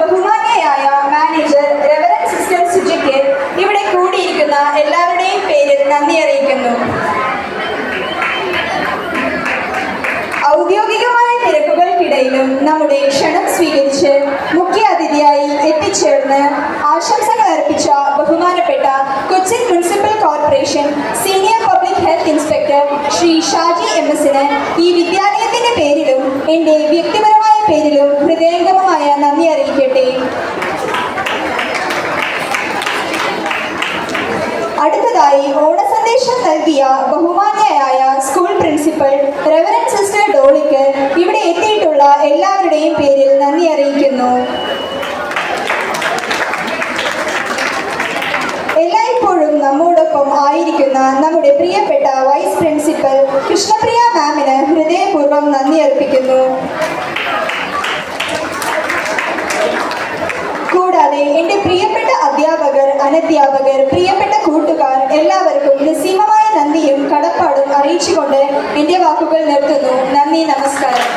ബഹുമാന്യയായ മാനേജർ റെവറൻഡ് സിസ്റ്റർ സുജയ്ക്ക് ഇവിടെ കൂടിയിരിക്കുന്ന എല്ലാവരുടെയും പേരിൽ നന്ദി അറിയിക്കുന്നു. ഔദ്യോഗികമായ തിരക്കുകൾക്കിടയിലും നമ്മുടെ ക്ഷണം സ്വീകരിച്ച് മുഖ്യ അതിഥിയായി എത്തിച്ചേർന്ന് ആശംസകൾ അർപ്പിച്ച ബഹുമാനപ്പെട്ട Cochin municipal corporation senior public health inspector Shri Shaji എംഎസിന് ഈ വിദ്യാലയത്തിന്റെ പേരിലും എൻ്റെ വ്യക്തിപരമായ പേരിലും ഹൃദയംഗമമായ നന്ദി അറിയിക്കട്ടെ. അടുത്തതായി ഓണസന്ദേശം നൽകിയ ബഹുമാന്യയായ സ്കൂൾ പ്രിൻസിപ്പൽ റെവറൻഡ് സിസ്റ്റർ ഡോളിക്ക് ഇവിടെ എത്തിയിട്ടുള്ള എല്ലാവരുടെയും പേരിൽ നന്ദി അറിയിക്കുന്നു. എല്ലായ്പ്പോഴും നമ്മോടൊപ്പം ആയിരിക്കുന്ന നമ്മുടെ പ്രിയപ്പെട്ട വൈസ് പ്രിൻസിപ്പൽ കൃഷ്ണപ്രിയ മാമിന് ഹൃദയപൂർവ്വം നന്ദി അർപ്പിക്കുന്നു. കൂടാതെ എൻ്റെ പ്രിയപ്പെട്ട അധ്യാപകർ, അനധ്യാപകർ, പ്രിയപ്പെട്ട കൂട്ടുകാർ എല്ലാവർക്കും നിസ്സീമമായ നന്ദിയും കടപ്പാടും അറിയിച്ചുകൊണ്ട് എൻ്റെ വാക്കുകൾ നിർത്തുന്നു. നന്ദി, നമസ്കാരം.